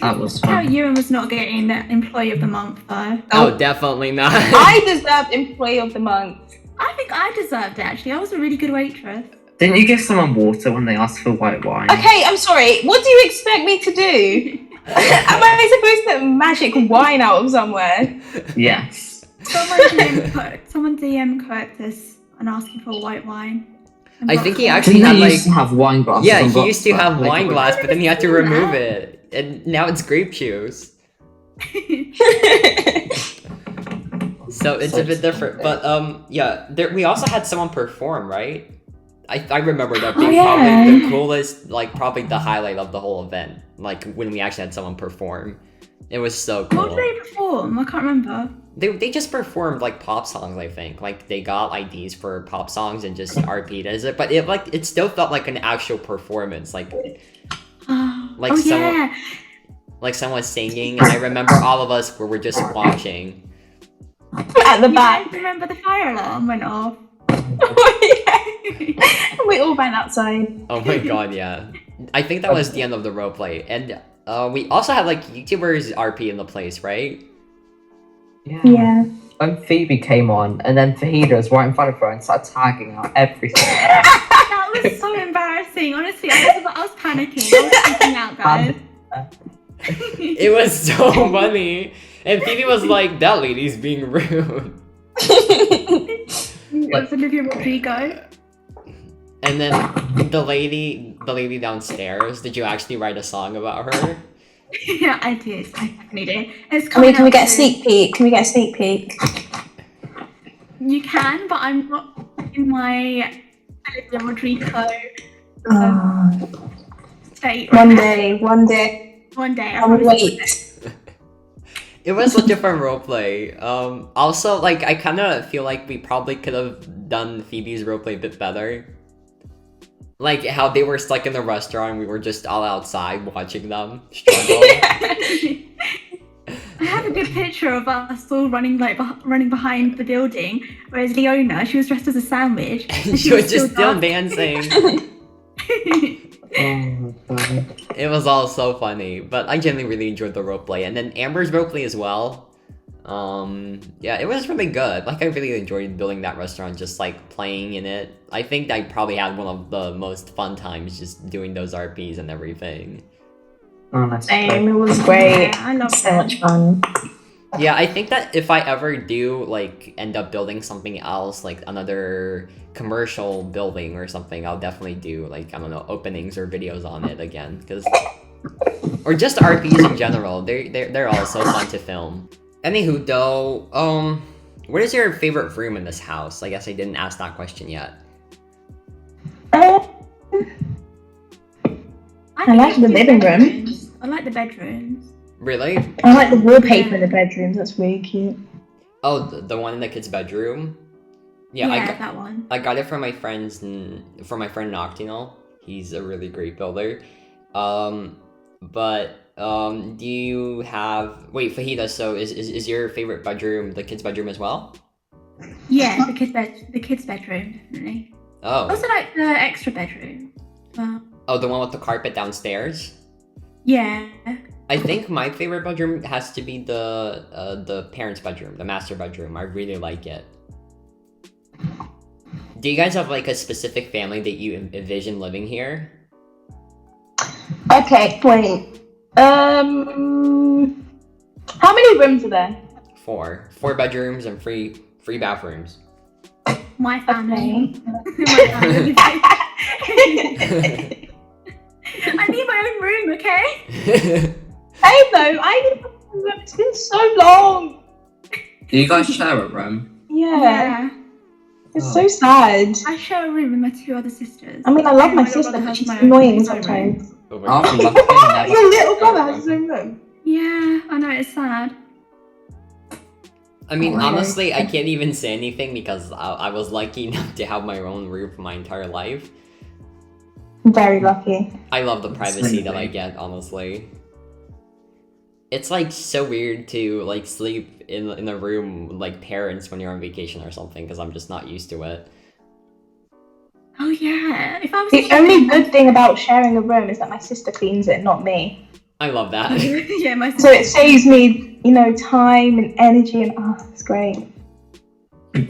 Speaker 4: that was
Speaker 3: How
Speaker 4: fun.
Speaker 3: Ewan was not getting the Employee of the Month though.
Speaker 1: Oh, definitely not.
Speaker 5: I deserved Employee of the Month.
Speaker 3: I think I deserved it actually. I was a really good waitress.
Speaker 4: Didn't you give someone water when they asked for white wine?
Speaker 5: Okay, I'm sorry. What do you expect me to do? Am I supposed to magic wine out of somewhere?
Speaker 4: Yes.
Speaker 3: Someone DM Curtis and asking for white wine.
Speaker 1: I think he
Speaker 3: Bloxburg.
Speaker 1: actually
Speaker 4: Didn't
Speaker 1: had
Speaker 4: he
Speaker 1: like...
Speaker 4: used to have wine glasses?
Speaker 1: Yeah,
Speaker 4: on
Speaker 1: he used to
Speaker 4: Bloxburg?
Speaker 1: have
Speaker 4: Like,
Speaker 1: wine glass, but then he had to
Speaker 3: I've never
Speaker 1: remove
Speaker 3: seen
Speaker 1: it. And now it's grape juice. So it's a bit different. But yeah, we also had someone perform, right? I remember that being probably the coolest, like probably the highlight of the whole event. Like when we actually had someone perform. It was so cool.
Speaker 3: What did they perform? I can't remember.
Speaker 1: They just performed like pop songs, I think. Like they got IDs for pop songs and just RP'd as it, but it still felt like an actual performance. Like
Speaker 3: Oh
Speaker 1: someone
Speaker 3: yeah.
Speaker 1: like someone singing, and I remember all of us were just watching.
Speaker 5: At the
Speaker 3: You
Speaker 5: back.
Speaker 3: guys remember the fire alarm went off?
Speaker 5: We all ran outside.
Speaker 1: Oh my god, yeah. I think that was the end of the roleplay. And we also had like YouTubers RP in the place, right?
Speaker 5: Yeah.
Speaker 4: When Phoebe came on, and then Fahida was right in front of her and started tagging out everything.
Speaker 3: That was so embarrassing. Honestly, I was panicking. I was freaking out, guys.
Speaker 1: It was so funny. And Phoebe was like, that lady's being rude.
Speaker 3: It was Olivia Rodrigo.
Speaker 1: And then the lady downstairs, did you actually write a song about her?
Speaker 3: Yeah, I did. I definitely did. It's
Speaker 5: Can we
Speaker 3: coming
Speaker 5: get a
Speaker 3: out
Speaker 5: sneak peek? Can we get a sneak peek?
Speaker 3: soon. You can, but I'm not in my Olivia Rodrigo state.
Speaker 5: One day.
Speaker 3: One day. I
Speaker 5: I'll
Speaker 3: promise.
Speaker 5: wait.
Speaker 1: It was such a fun roleplay. Also, like, I kind of feel like we probably could have done Phoebe's roleplay a bit better. Like, how they were stuck in the restaurant and we were just all outside watching them struggle.
Speaker 3: I have a good picture of us all running behind the building, whereas Leona, she was dressed as a sandwich. And
Speaker 1: She was just still
Speaker 3: dark.
Speaker 1: dancing.
Speaker 4: Oh, God.
Speaker 1: It was all so funny, but I genuinely really enjoyed the roleplay. And then Amber's roleplay as well. Yeah, it was really good. Like, I really enjoyed building that restaurant, just like playing in it. I think I probably had one of the most fun times just doing those RPs and everything.
Speaker 4: Oh, that's
Speaker 5: Same, it was great.
Speaker 3: Yeah, I love
Speaker 5: So
Speaker 3: that.
Speaker 5: much fun.
Speaker 1: Yeah, I think that if I ever do, like, end up building something else, like another commercial building or something, I'll definitely do, like, I don't know, openings or videos on it again, because... Or just RPs in general, they're all so fun to film. Anywho, though, what is your favorite room in this house? I guess I didn't ask that question yet.
Speaker 5: I like the living room.
Speaker 3: I like the bedrooms.
Speaker 1: Really?
Speaker 5: I like the wallpaper in the bedrooms. That's really cute.
Speaker 1: Oh, the one in the kid's bedroom? Yeah,
Speaker 3: That one.
Speaker 1: I got it from my friend Nokitoni. He's a really great builder. Do you have... Wait, Fahida, so is your favorite bedroom the kid's bedroom as well?
Speaker 3: Yeah, the kid's bedroom, definitely.
Speaker 1: Oh.
Speaker 3: Also like the extra bedroom. Well,
Speaker 1: Oh, the one with the carpet downstairs?
Speaker 3: yeah.
Speaker 1: I think my favorite bedroom has to be the parents' bedroom, the master bedroom. I really like it. Do you guys have like a specific family that you envision living here?
Speaker 5: Okay, wait. How many rooms are there?
Speaker 1: 4 bedrooms and 3 bathrooms.
Speaker 3: My family.
Speaker 5: Okay.
Speaker 3: My family. I need my own room, okay?
Speaker 5: Hey though, I need a room. It's been so long.
Speaker 4: Do you guys share a room?
Speaker 5: Yeah. It's so sad.
Speaker 3: I share a room with my 2 other sisters.
Speaker 5: I mean, I love my
Speaker 3: little
Speaker 5: sister,
Speaker 3: brother
Speaker 5: but
Speaker 3: has
Speaker 5: she's
Speaker 3: my own
Speaker 5: annoying
Speaker 3: room.
Speaker 5: sometimes.
Speaker 1: Oh my
Speaker 4: I've
Speaker 1: God.
Speaker 4: never
Speaker 5: Your little brother has his own room.
Speaker 3: Yeah, I know, it's sad.
Speaker 1: I mean,
Speaker 5: Oh,
Speaker 1: honestly, I can't even say anything because I was lucky enough to have my own room for my entire life.
Speaker 5: Very lucky.
Speaker 1: I love the privacy that I
Speaker 4: Same.
Speaker 1: get, honestly. It's like so weird to like sleep in a room with, like parents when you're on vacation or something because I'm just not used to it.
Speaker 3: Oh yeah, if I was
Speaker 5: The only good thing about sharing a room is that my sister cleans it, not me.
Speaker 1: I love that.
Speaker 3: yeah, my
Speaker 5: So it saves me, time and energy, and it's great.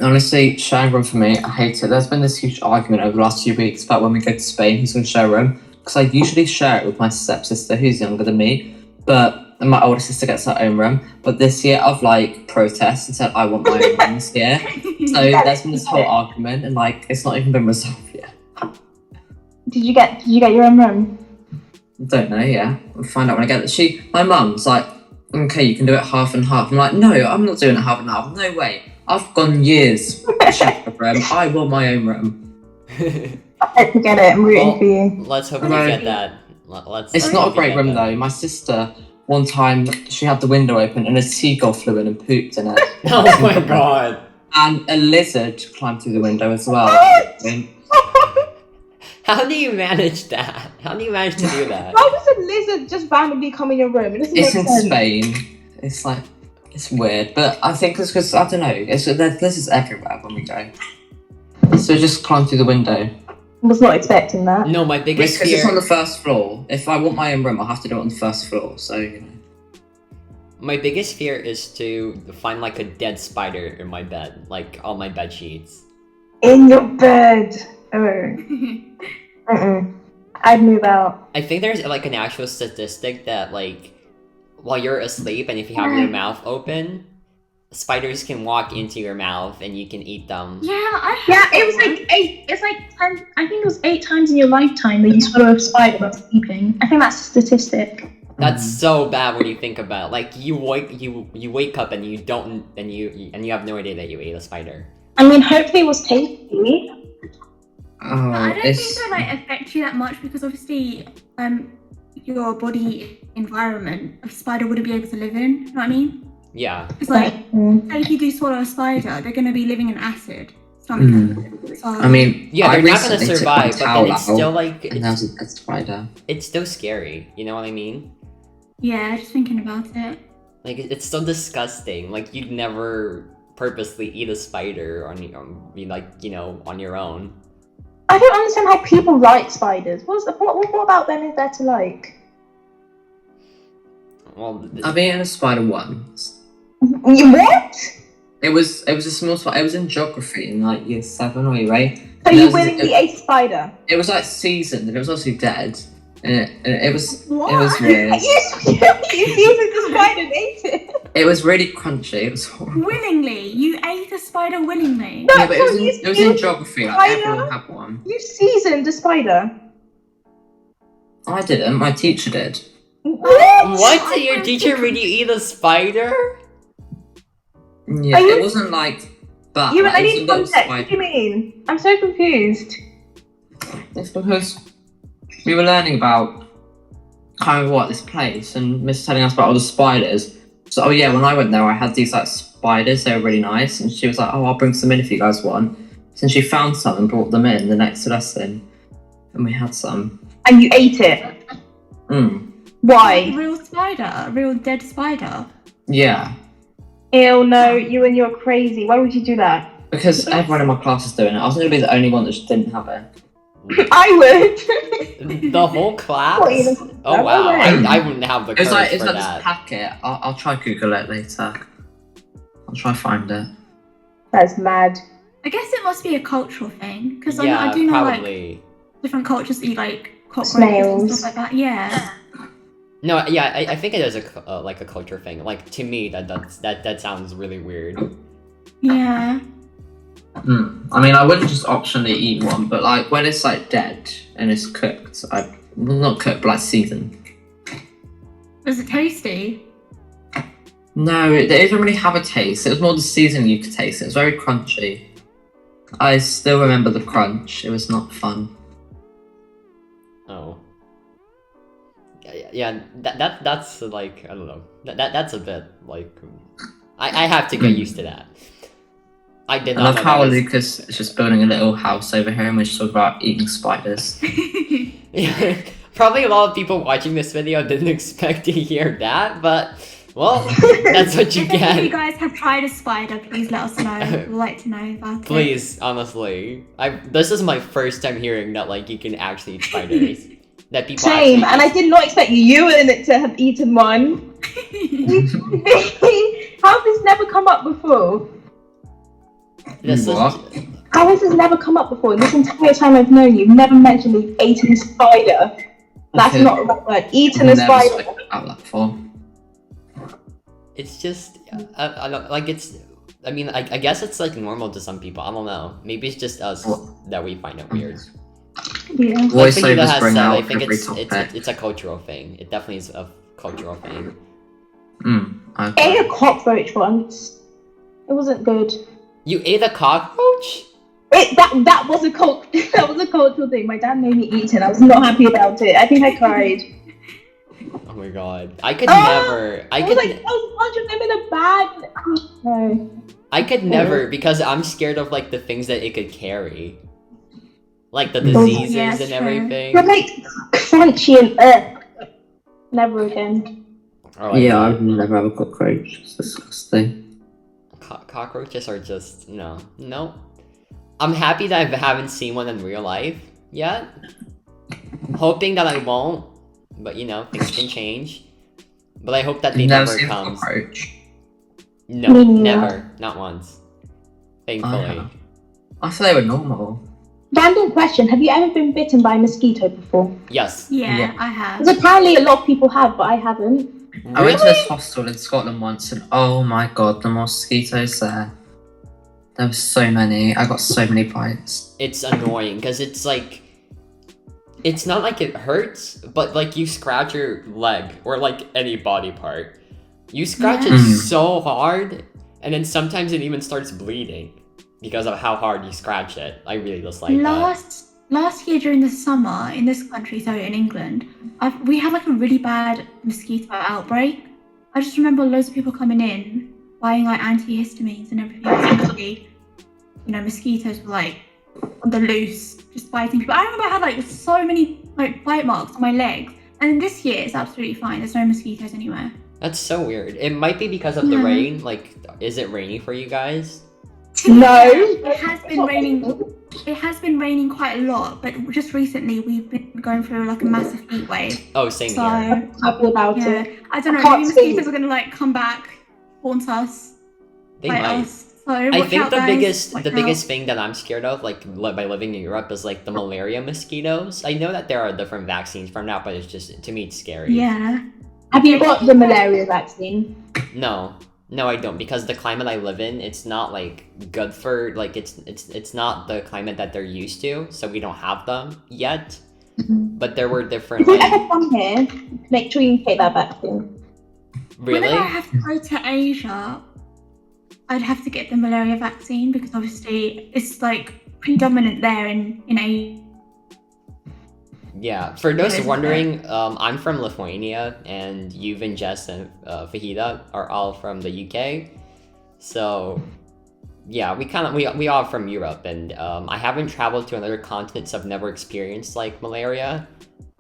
Speaker 4: Honestly, sharing a room for me, I hate it. There's been this huge argument over the last few weeks about when we go to Spain, who's going to share a room. Because I usually share it with my stepsister, who's younger than me, and my older sister gets her own room. But this year I've protested and said I want my own room this year. So there's been this whole argument, and it's not even been resolved yet.
Speaker 5: Did you get your own room?
Speaker 4: I don't know, yeah. We'll find out when I get it. My mum's like, okay, you can do it half and half. I'm like, no, I'm not doing it half and half. No way. I've gone years sharing a room. I want my own room.
Speaker 5: I hope you get it. I'm rooting for you.
Speaker 1: Let's hope we
Speaker 4: No.
Speaker 1: get that.
Speaker 4: It's not a great room though. My sister, one time, she had the window open and a seagull flew in and pooped in it.
Speaker 1: Oh my God.
Speaker 4: And a lizard climbed through the window as well.
Speaker 1: How do you manage that? How do you manage to do that?
Speaker 5: Why does a lizard just randomly come in your room? It doesn't
Speaker 4: It's
Speaker 5: make
Speaker 4: in
Speaker 5: sense.
Speaker 4: Spain. It's weird, but I think it's because, I don't know, there's lizards everywhere when we go. So just climb through the window.
Speaker 5: Was not expecting that.
Speaker 1: No, my biggest
Speaker 4: Because it's on
Speaker 1: fear.
Speaker 4: the first floor. If I want my own room, I'll have to do it on the first floor, so,
Speaker 1: My biggest fear is to find a dead spider in my bed, on my bed sheets.
Speaker 5: In your bed. I'd move out.
Speaker 1: I think there's an actual statistic that while you're asleep and if you have your mouth open, spiders can walk into your mouth and you can eat them.
Speaker 3: Yeah,
Speaker 5: It was 8. It's 10. I think it was 8 times in your lifetime that you swallow a spider while sleeping. I think that's a statistic.
Speaker 1: That's so bad when you think about it. You wake up and you don't and you have no idea that you ate a spider.
Speaker 5: I mean, hopefully it was tasty.
Speaker 4: Oh,
Speaker 3: I don't think they affect you that much because obviously, your body environment a spider wouldn't be able to live in. You know what I mean?
Speaker 1: Yeah.
Speaker 3: It's say if you do swallow a spider, they're going to be living in acid. Stomach acid. So,
Speaker 4: I mean,
Speaker 1: Yeah,
Speaker 4: I
Speaker 1: they're not gonna
Speaker 4: recently took
Speaker 1: survive,
Speaker 4: my
Speaker 1: but then
Speaker 4: towel
Speaker 1: it's
Speaker 4: out,
Speaker 1: still
Speaker 4: and there's a spider.
Speaker 1: it's still scary. You know what I mean?
Speaker 3: yeah, just thinking about it.
Speaker 1: It's so disgusting. You'd never purposely eat a spider on your own.
Speaker 5: I don't understand how people like spiders. What about them is there to like?
Speaker 1: Well,
Speaker 4: I've eaten a spider once.
Speaker 5: What?
Speaker 4: It was a small spider. It was in geography in year 7 or year 8.
Speaker 5: So
Speaker 4: And
Speaker 5: you
Speaker 4: there was-
Speaker 5: willingly ate a spider?
Speaker 4: It was seasoned and it was obviously dead. And it was
Speaker 3: What?
Speaker 4: it was weird.
Speaker 5: You seasoned the spider and ate it?
Speaker 4: It was really crunchy. It was horrible.
Speaker 3: Willingly? You ate a spider willingly?
Speaker 5: No,
Speaker 4: Yeah, but it was
Speaker 5: so you
Speaker 4: in
Speaker 5: seasoned
Speaker 4: geography.
Speaker 5: spider?
Speaker 4: Everyone had one.
Speaker 5: You seasoned a spider?
Speaker 4: I didn't. My teacher did.
Speaker 1: what? Did your teacher made you eat a spider?
Speaker 4: Yeah,
Speaker 5: Are you-
Speaker 4: it wasn't but
Speaker 5: I
Speaker 4: it was a
Speaker 5: need
Speaker 4: little
Speaker 5: context. What
Speaker 4: spider.
Speaker 5: do you mean? I'm so confused.
Speaker 4: It's because we were learning about kind of what this place, and Miss telling us about all the spiders. So, oh yeah, when I went there, I had these like spiders. They were really nice, and she was like, "Oh, I'll bring some in if you guys want." So she found some and brought them in the next lesson, and we had some.
Speaker 5: And you ate it? Why?
Speaker 3: A real spider, a real dead spider.
Speaker 4: Yeah.
Speaker 5: Ew, no, you're crazy. Why would you do that?
Speaker 4: Because everyone in my class is doing it. I was going to be the only one that just didn't have it.
Speaker 5: I would.
Speaker 1: The whole class?
Speaker 5: Not even-
Speaker 1: Oh wow,
Speaker 5: No way.
Speaker 1: I wouldn't have the courage
Speaker 4: It's
Speaker 1: for
Speaker 4: like
Speaker 1: that.
Speaker 4: this packet. I'll try Google it later. I'll try find it.
Speaker 5: That's mad.
Speaker 3: I guess it must be a cultural thing because
Speaker 1: Yeah,
Speaker 3: I do know
Speaker 1: probably.
Speaker 3: like different cultures eat like cockroaches
Speaker 5: Snails.
Speaker 3: and stuff like that. Yeah.
Speaker 1: No, yeah, I think it is a like a culture thing. Like to me, that sounds really weird.
Speaker 3: Yeah.
Speaker 4: I mean, I wouldn't just optionally eat one, but like when it's like dead and it's cooked, not cooked, but like seasoned.
Speaker 3: Was it tasty?
Speaker 4: No, it didn't really have a taste. It was more the seasoning you could taste. It was very crunchy. I still remember the crunch. It was not fun.
Speaker 1: Oh. Yeah, that's like, I don't know. That's a bit like, I have to get used to that. I did
Speaker 4: I
Speaker 1: not
Speaker 4: love
Speaker 1: know
Speaker 4: how
Speaker 1: that was-
Speaker 4: Lucas is just building a little house over here and we're just talking about eating spiders.
Speaker 1: Yeah, probably a lot of people watching this video didn't expect to hear that, but well, that's what you
Speaker 3: If any of you
Speaker 1: get.
Speaker 3: guys have tried a spider, please let us know. We'd like to know about it.
Speaker 1: Please, honestly, this is my first time hearing that like you can actually eat spiders. That people
Speaker 5: Same,
Speaker 1: actually
Speaker 5: and I did not expect you and it to have eaten one. How has this never come up before?
Speaker 1: This
Speaker 4: What?
Speaker 1: is
Speaker 5: How has this never come up before? This entire time I've known you, never mentioned you've eaten a spider. That's
Speaker 4: Okay.
Speaker 5: not the right word. Eaten a
Speaker 4: Never
Speaker 5: spider.
Speaker 4: spoken about that before.
Speaker 1: it's just I don't like it's. I mean, I guess it's like normal to some people. I don't know. Maybe it's just us that we find it weird.
Speaker 5: Yeah.
Speaker 1: Like Fajita
Speaker 4: Voiceovers
Speaker 1: has
Speaker 4: bring
Speaker 1: said,
Speaker 4: out
Speaker 1: I think
Speaker 4: every
Speaker 1: it's
Speaker 4: topic.
Speaker 1: a cultural thing. It definitely is a cultural thing.
Speaker 5: I ate
Speaker 4: Okay.
Speaker 5: a cockroach once. It wasn't good.
Speaker 1: You ate a cockroach?
Speaker 5: That was a that was a cultural thing. My dad made me eat it. I was not happy about it. I think I cried.
Speaker 1: Oh my god, I could never.
Speaker 5: I was like, there was a bunch of them in a bag. No.
Speaker 1: I could never because I'm scared of like the things that it could carry, like the diseases
Speaker 3: Yeah,
Speaker 1: and
Speaker 3: true.
Speaker 1: everything.
Speaker 5: They're like crunchy and never again.
Speaker 1: Or, like,
Speaker 4: Yeah, I've never had a cockroach. It's disgusting.
Speaker 1: cockroaches are just no. I'm happy that I haven't seen one in real life yet. Hoping that I won't, but you know things can change. But I hope that they
Speaker 4: You've never
Speaker 1: never
Speaker 4: seen a
Speaker 1: comes.
Speaker 4: cockroach?
Speaker 1: No,
Speaker 5: Me neither.
Speaker 1: never, not once. Thankfully.
Speaker 4: have. I thought they were normal.
Speaker 5: Random question: have you ever been bitten by a mosquito before?
Speaker 1: Yes.
Speaker 3: Yeah,
Speaker 4: Yeah.
Speaker 3: I have.
Speaker 5: Because apparently a lot of people have, but I haven't.
Speaker 4: I went to this hostel in Scotland once and oh my god, the mosquitoes there. There were so many. I got so many bites.
Speaker 1: It's annoying because it's like it's not like it hurts, but like you scratch your leg or like any body part, you scratch
Speaker 3: Yeah.
Speaker 1: it so hard, and then sometimes it even starts bleeding because of how hard you scratch it. I really dislike that.
Speaker 3: Last year during the summer in this country, so in England, we had like a really bad mosquito outbreak. I just remember loads of people coming in buying like antihistamines and everything. Essentially, you know, mosquitoes were like on the loose, just biting people. I remember I had like so many like bite marks on my legs, and this year it's absolutely fine. There's no mosquitoes anywhere.
Speaker 1: That's so weird. It might be because of the
Speaker 3: Yeah.
Speaker 1: rain. Like, is it rainy for you guys?
Speaker 5: No.
Speaker 3: It has been raining. It has been raining quite a lot, but just recently we've been going through like a massive heat wave.
Speaker 1: Oh, same
Speaker 3: So
Speaker 1: here.
Speaker 5: Happy about
Speaker 3: yeah,
Speaker 5: it.
Speaker 3: I don't know.
Speaker 5: I can't
Speaker 3: Maybe
Speaker 5: see.
Speaker 3: mosquitoes are gonna like come back, haunt us,
Speaker 1: They
Speaker 3: bite
Speaker 1: might.
Speaker 3: us. So
Speaker 1: I
Speaker 3: watch
Speaker 1: think
Speaker 3: out,
Speaker 1: the
Speaker 3: guys.
Speaker 1: biggest
Speaker 3: Watch
Speaker 1: the
Speaker 3: out.
Speaker 1: biggest thing that I'm scared of, like by living in Europe, is like the malaria mosquitoes. I know that there are different vaccines from that, but it's just to me it's scary.
Speaker 3: Yeah.
Speaker 5: Have you got the malaria vaccine?
Speaker 1: No, I don't, because the climate I live in, it's not like good for like it's not the climate that they're used to, so we don't have them yet. But there were different
Speaker 5: If you
Speaker 1: like
Speaker 5: ever come here, make sure you take that vaccine.
Speaker 1: really.
Speaker 3: Whenever I have to go to Asia, I'd have to get the malaria vaccine because obviously it's like predominant there in Asia.
Speaker 1: Yeah, for those
Speaker 3: isn't
Speaker 1: wondering, I'm from Lithuania, and Yuv and Jess and Fahida are all from the UK. So, yeah, we all from Europe, and I haven't traveled to another continent, so I've never experienced like malaria.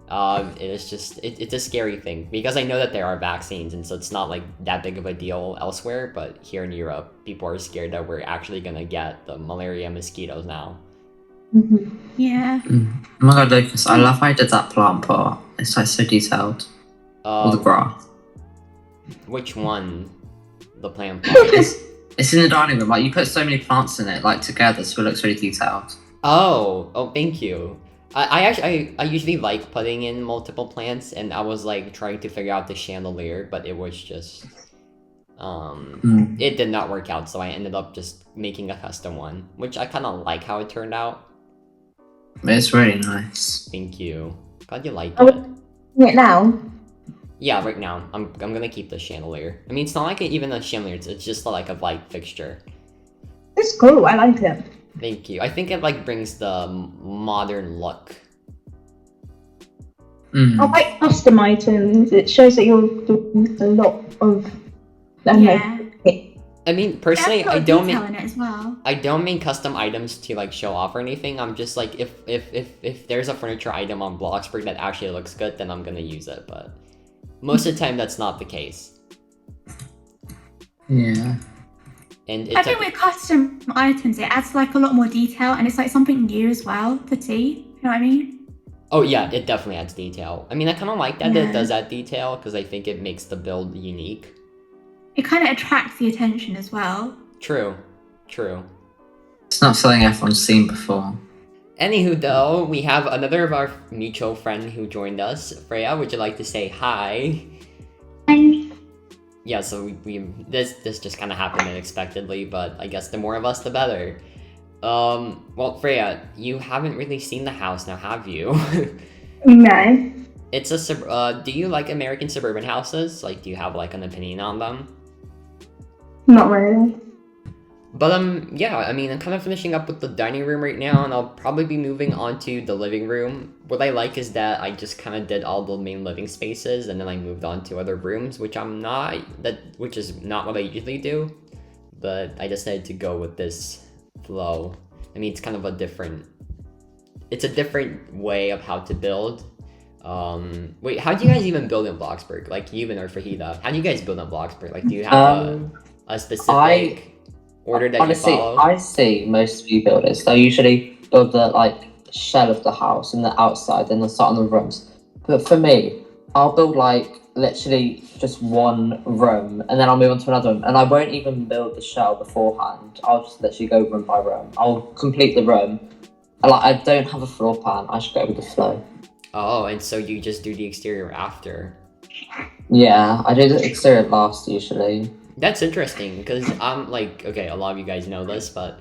Speaker 1: It's a scary thing because I know that there are vaccines, and so it's not like that big of a deal elsewhere. But here in Europe, people are scared that we're actually gonna get the malaria mosquitoes now.
Speaker 3: Yeah.
Speaker 4: Oh my god, Lucas, I love how you did that plant pot. It's like so detailed. All the grass.
Speaker 1: Which one? The plant pot?
Speaker 4: It's in the dining room. Like you put so many plants in it, like together, so it looks really detailed.
Speaker 1: Oh, thank you. I usually like putting in multiple plants, and I was like trying to figure out the chandelier, but it was just it did not work out, so I ended up just making a custom one, which I kind of like how it turned out.
Speaker 4: It's really nice.
Speaker 1: Thank you. Glad you like
Speaker 5: Oh,
Speaker 1: it.
Speaker 5: Right now?
Speaker 1: Yeah, right now I'm gonna keep the chandelier. I mean, it's not like even a chandelier; it's just like a light fixture.
Speaker 5: It's cool, I like it.
Speaker 1: Thank you. I think it like brings the modern look.
Speaker 5: I like custom items. It shows that you're doing a lot of.
Speaker 1: I mean, personally,
Speaker 3: That's got
Speaker 1: I don't
Speaker 3: detail
Speaker 1: make
Speaker 3: in it as well.
Speaker 1: I don't make custom items to like show off or anything. I'm just like if there's a furniture item on Bloxburg that actually looks good, then I'm gonna use it. But most of the time, that's not the case.
Speaker 4: Yeah.
Speaker 1: And
Speaker 3: I think with custom items, it adds like a lot more detail, and it's like something new as well to see. You know what I mean?
Speaker 1: Oh yeah, it definitely adds detail. I mean, I kind of like that it
Speaker 3: Yeah.
Speaker 1: does add detail because I think it makes the build unique.
Speaker 3: It kind of attracts the attention as well.
Speaker 1: True.
Speaker 4: It's not something everyone's seen before.
Speaker 1: Anywho, though, we have another of our mutual friend who joined us. Freya, would you like to say hi?
Speaker 5: Hi.
Speaker 1: Yeah, so this just kind of happened unexpectedly, but I guess the more of us, the better. Well, Freya, you haven't really seen the house now, have you?
Speaker 5: No.
Speaker 1: It's a do you like American suburban houses? Like, do you have like an opinion on them?
Speaker 5: Not really.
Speaker 1: But yeah, I mean, I'm kind of finishing up with the dining room right now, and I'll probably be moving on to the living room. What I like is that I just kind of did all the main living spaces, and then I moved on to other rooms, which is not what I usually do. But I decided to go with this flow. I mean, it's kind of a different way of how to build. Wait, how do you guys even build in Bloxburg? Like, even or Fahida, how do you guys build in Bloxburg? Like, do you have a specific order that
Speaker 4: honestly,
Speaker 1: you follow?
Speaker 4: I see most view builders. They usually build the like shell of the house and the outside, then they'll start on the rooms. But for me, I'll build like literally just one room, and then I'll move on to another room, and I won't even build the shell beforehand. I'll just literally go room by room. I'll complete the room. I don't have a floor plan. I should go with the flow.
Speaker 1: Oh, and so you just do the exterior after.
Speaker 4: Yeah, I do the exterior last usually.
Speaker 1: That's interesting, because I'm like, okay, a lot of you guys know this, but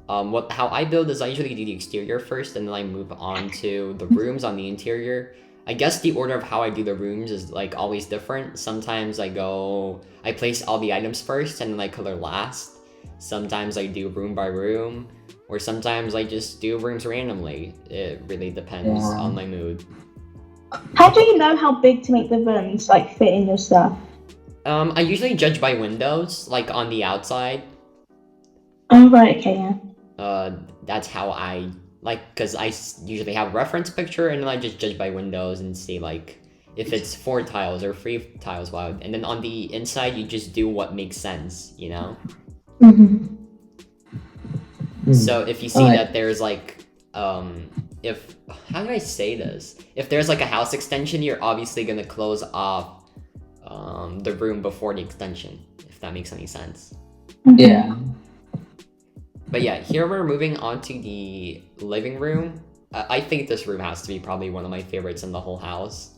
Speaker 1: how I build is I usually do the exterior first, and then I move on to the rooms on the interior. I guess the order of how I do the rooms is like always different. Sometimes I place all the items first, and then I color last. Sometimes I do room by room, or sometimes I just do rooms randomly. It really depends on my mood.
Speaker 5: How do you know how big to make the rooms like fit in your stuff?
Speaker 1: I usually judge by windows, like on the outside.
Speaker 5: Oh right, okay, yeah.
Speaker 1: That's how I because I usually have a reference picture, and then I just judge by windows and see like if it's 4 tiles or 3 tiles wide, and then on the inside you just do what makes sense, you know. So if you see that there's like how do I say this? If there's like a house extension, you're obviously gonna close off the room before the extension, if that makes any sense.
Speaker 4: Yeah.
Speaker 1: But yeah, here we're moving on to the living room. I think this room has to be probably one of my favorites in the whole house.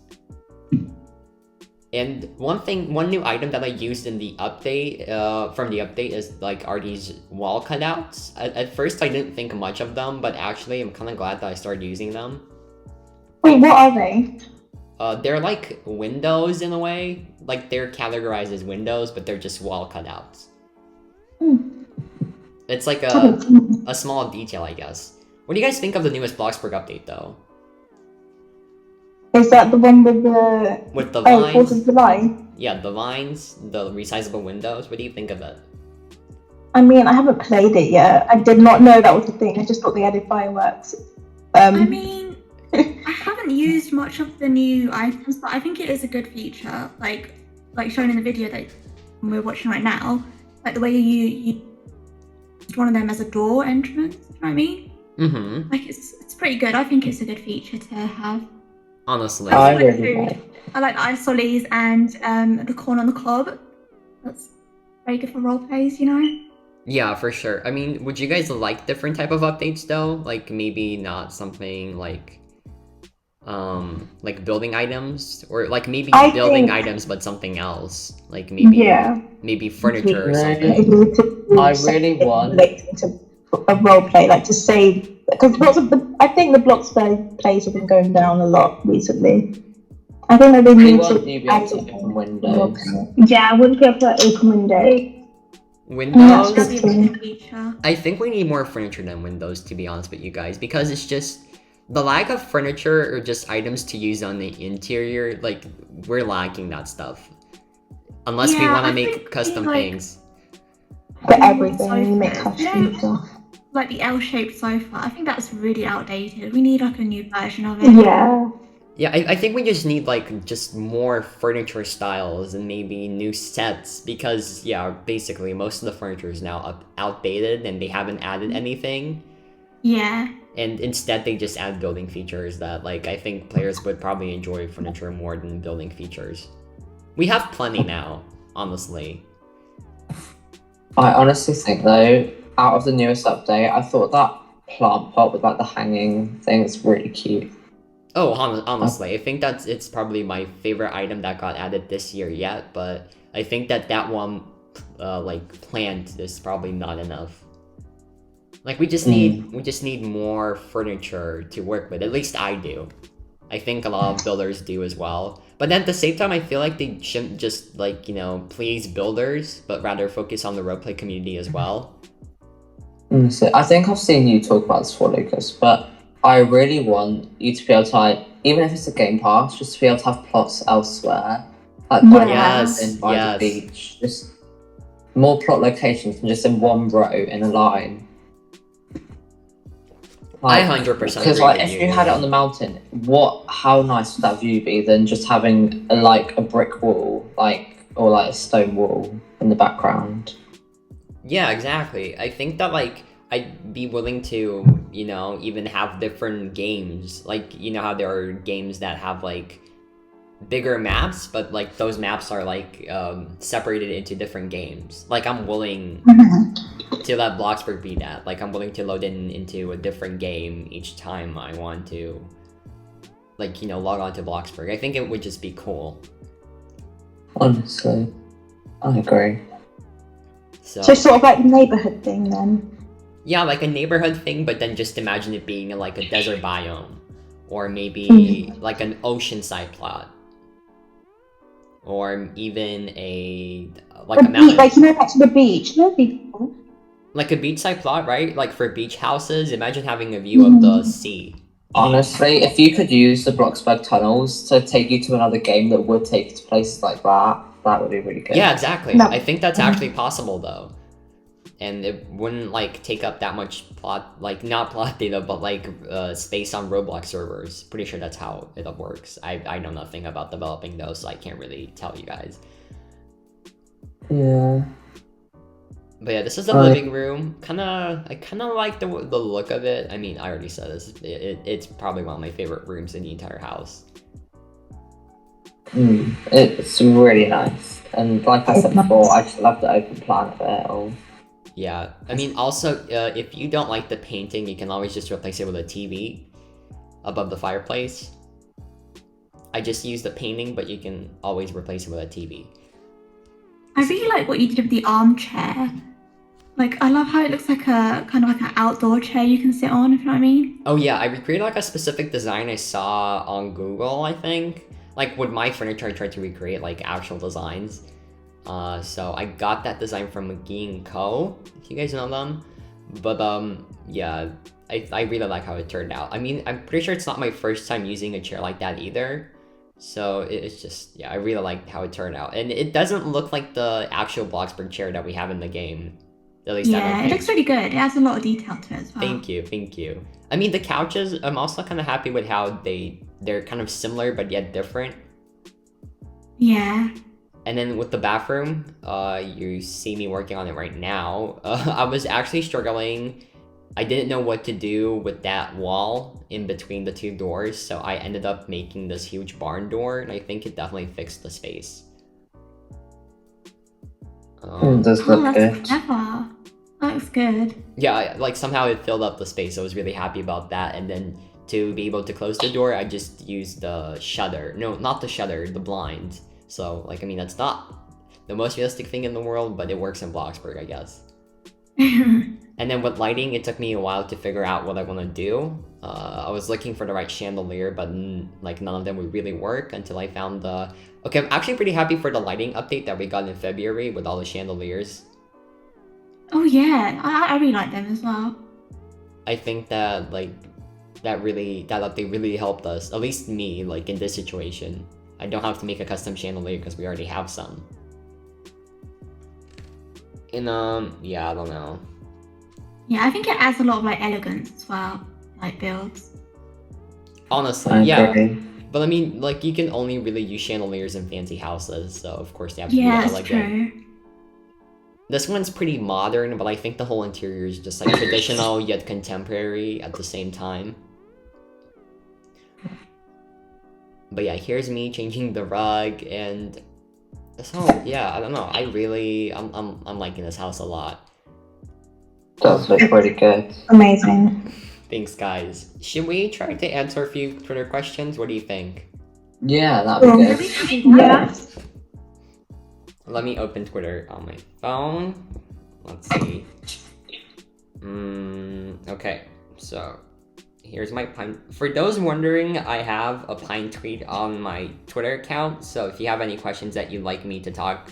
Speaker 1: And one new item that I used in the update, from the update are these wall cutouts. At first I didn't think much of them, but actually I'm kind of glad that I started using them.
Speaker 5: Wait, what are they?
Speaker 1: They're like windows in a way. Like they're categorized as windows, but they're just wall cutouts. It's like a small detail, I guess. What do you guys think of the newest Bloxburg update, though?
Speaker 5: Is that the one with the...
Speaker 1: With the
Speaker 5: Oh,
Speaker 1: lines.
Speaker 5: 4th of July?
Speaker 1: Yeah, the lines, the resizable windows. What do you think of it?
Speaker 5: I mean, I haven't played it yet. I did not know that was a thing. I just thought they added fireworks.
Speaker 3: I mean, I haven't used much of the new items, but I think it is a good feature. Like shown in the video that we're watching right now. Like the way you use one of them as a door entrance. You know what I mean?
Speaker 1: Mm-hmm.
Speaker 3: Like it's pretty good. I think it's a good feature to have.
Speaker 1: Honestly.
Speaker 4: I
Speaker 3: like
Speaker 4: really
Speaker 3: food.
Speaker 4: like.
Speaker 3: I like the ice lollies and the corn on the cob. That's very good for role plays, you know?
Speaker 1: Yeah, for sure. I mean, would you guys like different type of updates though? Like maybe not something like building items, or like maybe building items but something else. Like maybe furniture or something.
Speaker 4: I really want
Speaker 5: to a role play, like to save, because I think the Bloxburg plays have been going down a lot recently. I think that they need to
Speaker 4: be able to open windows.
Speaker 5: Yeah, I want to be able to open windows.
Speaker 1: Windows?
Speaker 3: That'd be a good feature.
Speaker 1: I think we need more furniture than windows, to be honest with you guys, because it's just the lack of furniture or just items to use on the interior. Like, we're lacking that stuff. Unless we want to make custom things.
Speaker 5: For everything, you make custom stuff.
Speaker 3: Like the L-shaped sofa, I think that's really outdated. We need like a new version of it.
Speaker 5: Yeah.
Speaker 1: Yeah, I think we just need like just more furniture styles and maybe new sets, because yeah, basically most of the furniture is now outdated and they haven't added anything.
Speaker 3: Yeah.
Speaker 1: And instead they just add building features that, like, I think players would probably enjoy furniture more than building features. We have plenty now, honestly.
Speaker 4: I honestly think though, out of the newest update, I thought that plant pot with like the hanging thing is really cute.
Speaker 1: Oh, honestly, I think it's probably my favorite item that got added this year yet, but I think that one, plant is probably not enough. Like, we just need more furniture to work with. At least I do. I think a lot of builders do as well. But then at the same time, I feel like they shouldn't just, like, you know, please builders, but rather focus on the roleplay community as well.
Speaker 4: So I think I've seen you talk about this before, Lucas, but I really want you to be able to, like, even if it's a game pass, just to be able to have plots elsewhere. Like by the beach. Just more plot locations than just in one row in a line. Like,
Speaker 1: I 100%
Speaker 4: because
Speaker 1: agree
Speaker 4: like
Speaker 1: with
Speaker 4: if
Speaker 1: you.
Speaker 4: you had it on the mountain, how nice would that view be than just having a brick wall, or like a stone wall in the background?
Speaker 1: Yeah, exactly. I think that, like, I'd be willing to, you know, even have different games. Like, you know how there are games that have, like, bigger maps, but, like, those maps are, like, separated into different games. Like, I'm willing to let Bloxburg be that. Like, I'm willing to load into a different game each time I want to, like, you know, log on to Bloxburg. I think it would just be cool.
Speaker 4: Honestly, I agree.
Speaker 5: So sort of like the neighborhood thing then.
Speaker 1: Yeah, like a neighborhood thing, but then just imagine it being like a desert biome, or maybe like an oceanside plot, or even a mountain.
Speaker 5: Like, you know, back to the beach. That'd be cool.
Speaker 1: Like a beachside plot, right? Like for beach houses, imagine having a view of the sea.
Speaker 4: Honestly, if you could use the Bloxburg tunnels to take you to another game that would take you to places like that, that would be really good.
Speaker 1: Yeah, exactly.
Speaker 5: No.
Speaker 1: I think that's actually possible though. And it wouldn't like take up that much plot, like not plot data, but like space on Roblox servers. Pretty sure that's how it works. I know nothing about developing those, so I can't really tell you guys.
Speaker 4: Yeah.
Speaker 1: But yeah, this is the living room. I kind of like the look of it. I mean, I already said this. It's probably one of my favorite rooms in the entire house.
Speaker 4: It's really nice. And like I said before, I just love the open plan of it all.
Speaker 1: Yeah, I mean, also, if you don't like the painting, you can always just replace it with a TV above the fireplace. I just use the painting, but you can always replace it with a TV.
Speaker 3: I really like what you did with the armchair. Like, I love how it looks like a kind of like an outdoor chair you can sit on, if you know what I mean.
Speaker 1: Oh yeah, I recreated like a specific design I saw on Google, I think. Like with my furniture, I tried to recreate like actual designs. So I got that design from McGee & Co, if you guys know them. But yeah, I really like how it turned out. I mean, I'm pretty sure it's not my first time using a chair like that either. So it's just, yeah, I really like how it turned out. And it doesn't look like the actual Bloxburg chair that we have in the game. At least I don't
Speaker 3: Yeah, it
Speaker 1: think.
Speaker 3: looks really good. It has a lot of detail to it as well.
Speaker 1: Thank you. I mean, the couches, I'm also kind of happy with how they're kind of similar but yet different.
Speaker 3: Yeah.
Speaker 1: And then with the bathroom, you see me working on it right now. I was actually struggling. I didn't know what to do with that wall in between the two doors, so I ended up making this huge barn door, and I think it definitely fixed the space.
Speaker 4: Does look
Speaker 3: that's
Speaker 4: good.
Speaker 3: clever. That looks good.
Speaker 1: Yeah, like somehow it filled up the space. I was really happy about that. And then to be able to close the door, I just used the shutter. No, not the shutter, the blind. So, like, I mean, that's not the most realistic thing in the world, but it works in Bloxburg, I guess. And then with lighting, it took me a while to figure out what I want to do. I was looking for the right chandelier, but like none of them would really work until I found the... Okay, I'm actually pretty happy for the lighting update that we got in February with all the chandeliers.
Speaker 3: Oh yeah, I really like them as well.
Speaker 1: I think that that update really helped us, at least me, like in this situation. I don't have to make a custom chandelier because we already have some. And yeah, I don't know.
Speaker 3: Yeah, I think it adds a lot of like elegance as well, like builds.
Speaker 1: Honestly, yeah.
Speaker 4: Okay.
Speaker 1: But I mean, like, you can only really use chandeliers in fancy houses, so of course they have to
Speaker 3: Yeah,
Speaker 1: be
Speaker 3: that's
Speaker 1: elegant.
Speaker 3: true.
Speaker 1: This one's pretty modern, but I think the whole interior is just like traditional yet contemporary at the same time. But yeah, here's me changing the rug, and so yeah, I don't know. I'm liking this house a lot.
Speaker 4: Does look pretty good.
Speaker 5: Amazing.
Speaker 1: Thanks, guys. Should we try to answer a few Twitter questions? What do you think?
Speaker 4: Yeah, that'd be good.
Speaker 5: Yeah.
Speaker 1: Let me open Twitter on my phone. Let's see. Okay, so here's my pine. For those wondering, I have a pine tweet on my Twitter account. So if you have any questions that you'd like me to talk,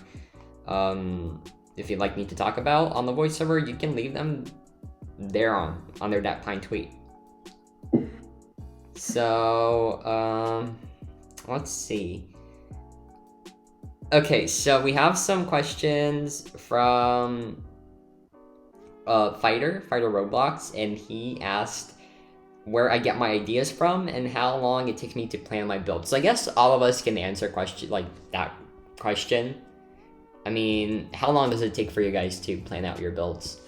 Speaker 1: if you'd like me to talk about on the voice server, you can leave them there under that pine tweet. So let's see. Okay, so we have some questions from FloatRoblox, and he asked where I get my ideas from and how long it takes me to plan my build. So I guess all of us can answer that question. I mean, how long does it take for you guys to plan out your builds?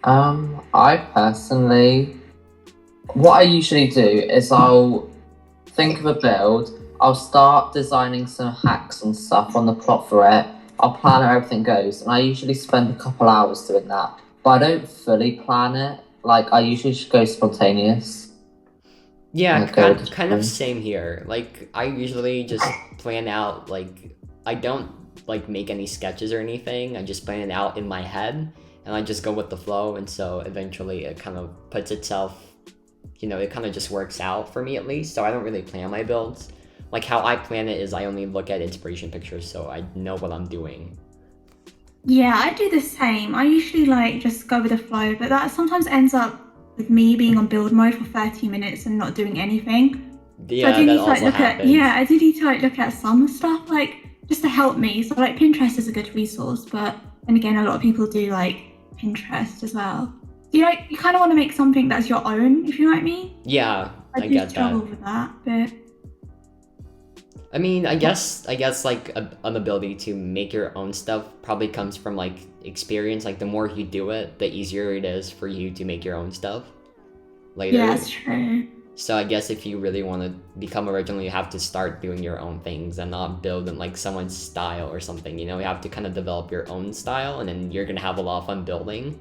Speaker 4: I personally, what I usually do is I'll think of a build, I'll start designing some hacks and stuff on the plot for it, I'll plan how everything goes, and I usually spend a couple hours doing that, but I don't fully plan it, like I usually just go spontaneous.
Speaker 1: Yeah,
Speaker 4: Okay,
Speaker 1: kind of same here. Like, I usually just plan out, like, I don't like make any sketches or anything, I just plan it out in my head, and I just go with the flow, and so eventually it kind of puts itself, you know, it kind of just works out for me at least, so I don't really plan my builds. Like, how I plan it is I only look at inspiration pictures, so I know what I'm doing.
Speaker 3: Yeah, I do the same. I usually like just go with the flow, but that sometimes ends up with me being on build mode for 30 minutes and not doing anything.
Speaker 1: Yeah,
Speaker 3: so I do
Speaker 1: that
Speaker 3: need to
Speaker 1: also happens.
Speaker 3: I do need to like look at some stuff like just to help me. So like Pinterest is a good resource, but then again, a lot of people do like Pinterest as well. You kind of want to make something that's your own, if you know what I mean.
Speaker 1: Yeah, I
Speaker 3: do
Speaker 1: get
Speaker 3: struggle
Speaker 1: that.
Speaker 3: with that, but
Speaker 1: I mean, I guess like an ability to make your own stuff probably comes from like experience. Like, the more you do it, the easier it is for you to make your own stuff later.
Speaker 3: yeah, that's true.
Speaker 1: So I guess if you really want to become original, you have to start doing your own things and not build in like someone's style or something. You know, you have to kind of develop your own style, and then you're gonna have a lot of fun building.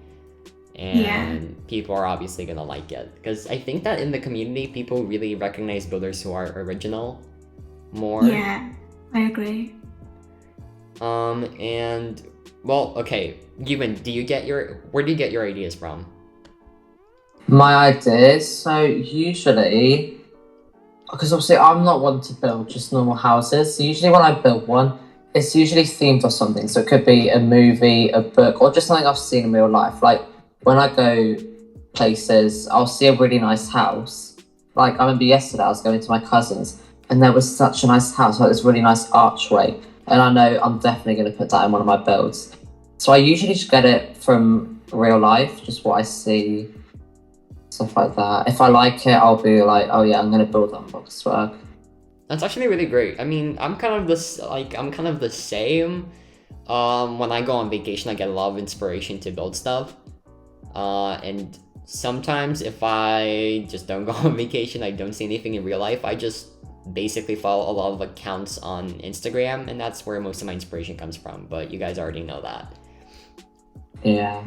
Speaker 1: And people are obviously gonna like it, because I think that in the community, people really recognize builders who are original more.
Speaker 3: Yeah, I agree.
Speaker 1: And well, okay, Ewan, where do you get your ideas from?
Speaker 4: My ideas, so usually, because obviously I'm not one to build just normal houses, so usually when I build one, it's usually themed or something, so it could be a movie, a book, or just something I've seen in real life. Like, when I go places, I'll see a really nice house. Like, I remember yesterday I was going to my cousin's, and there was such a nice house, like this really nice archway. And I know I'm definitely going to put that in one of my builds. So I usually just get it from real life, just what I see, stuff like that. If I like it, I'll be like, oh yeah, I'm going to build on Bloxburg.
Speaker 1: That's actually really great. I mean, I'm kind of the same. When I go on vacation, I get a lot of inspiration to build stuff. And sometimes if I just don't go on vacation, I don't see anything in real life, I just basically follow a lot of accounts on Instagram, and that's where most of my inspiration comes from. But you guys already know that.
Speaker 4: Yeah.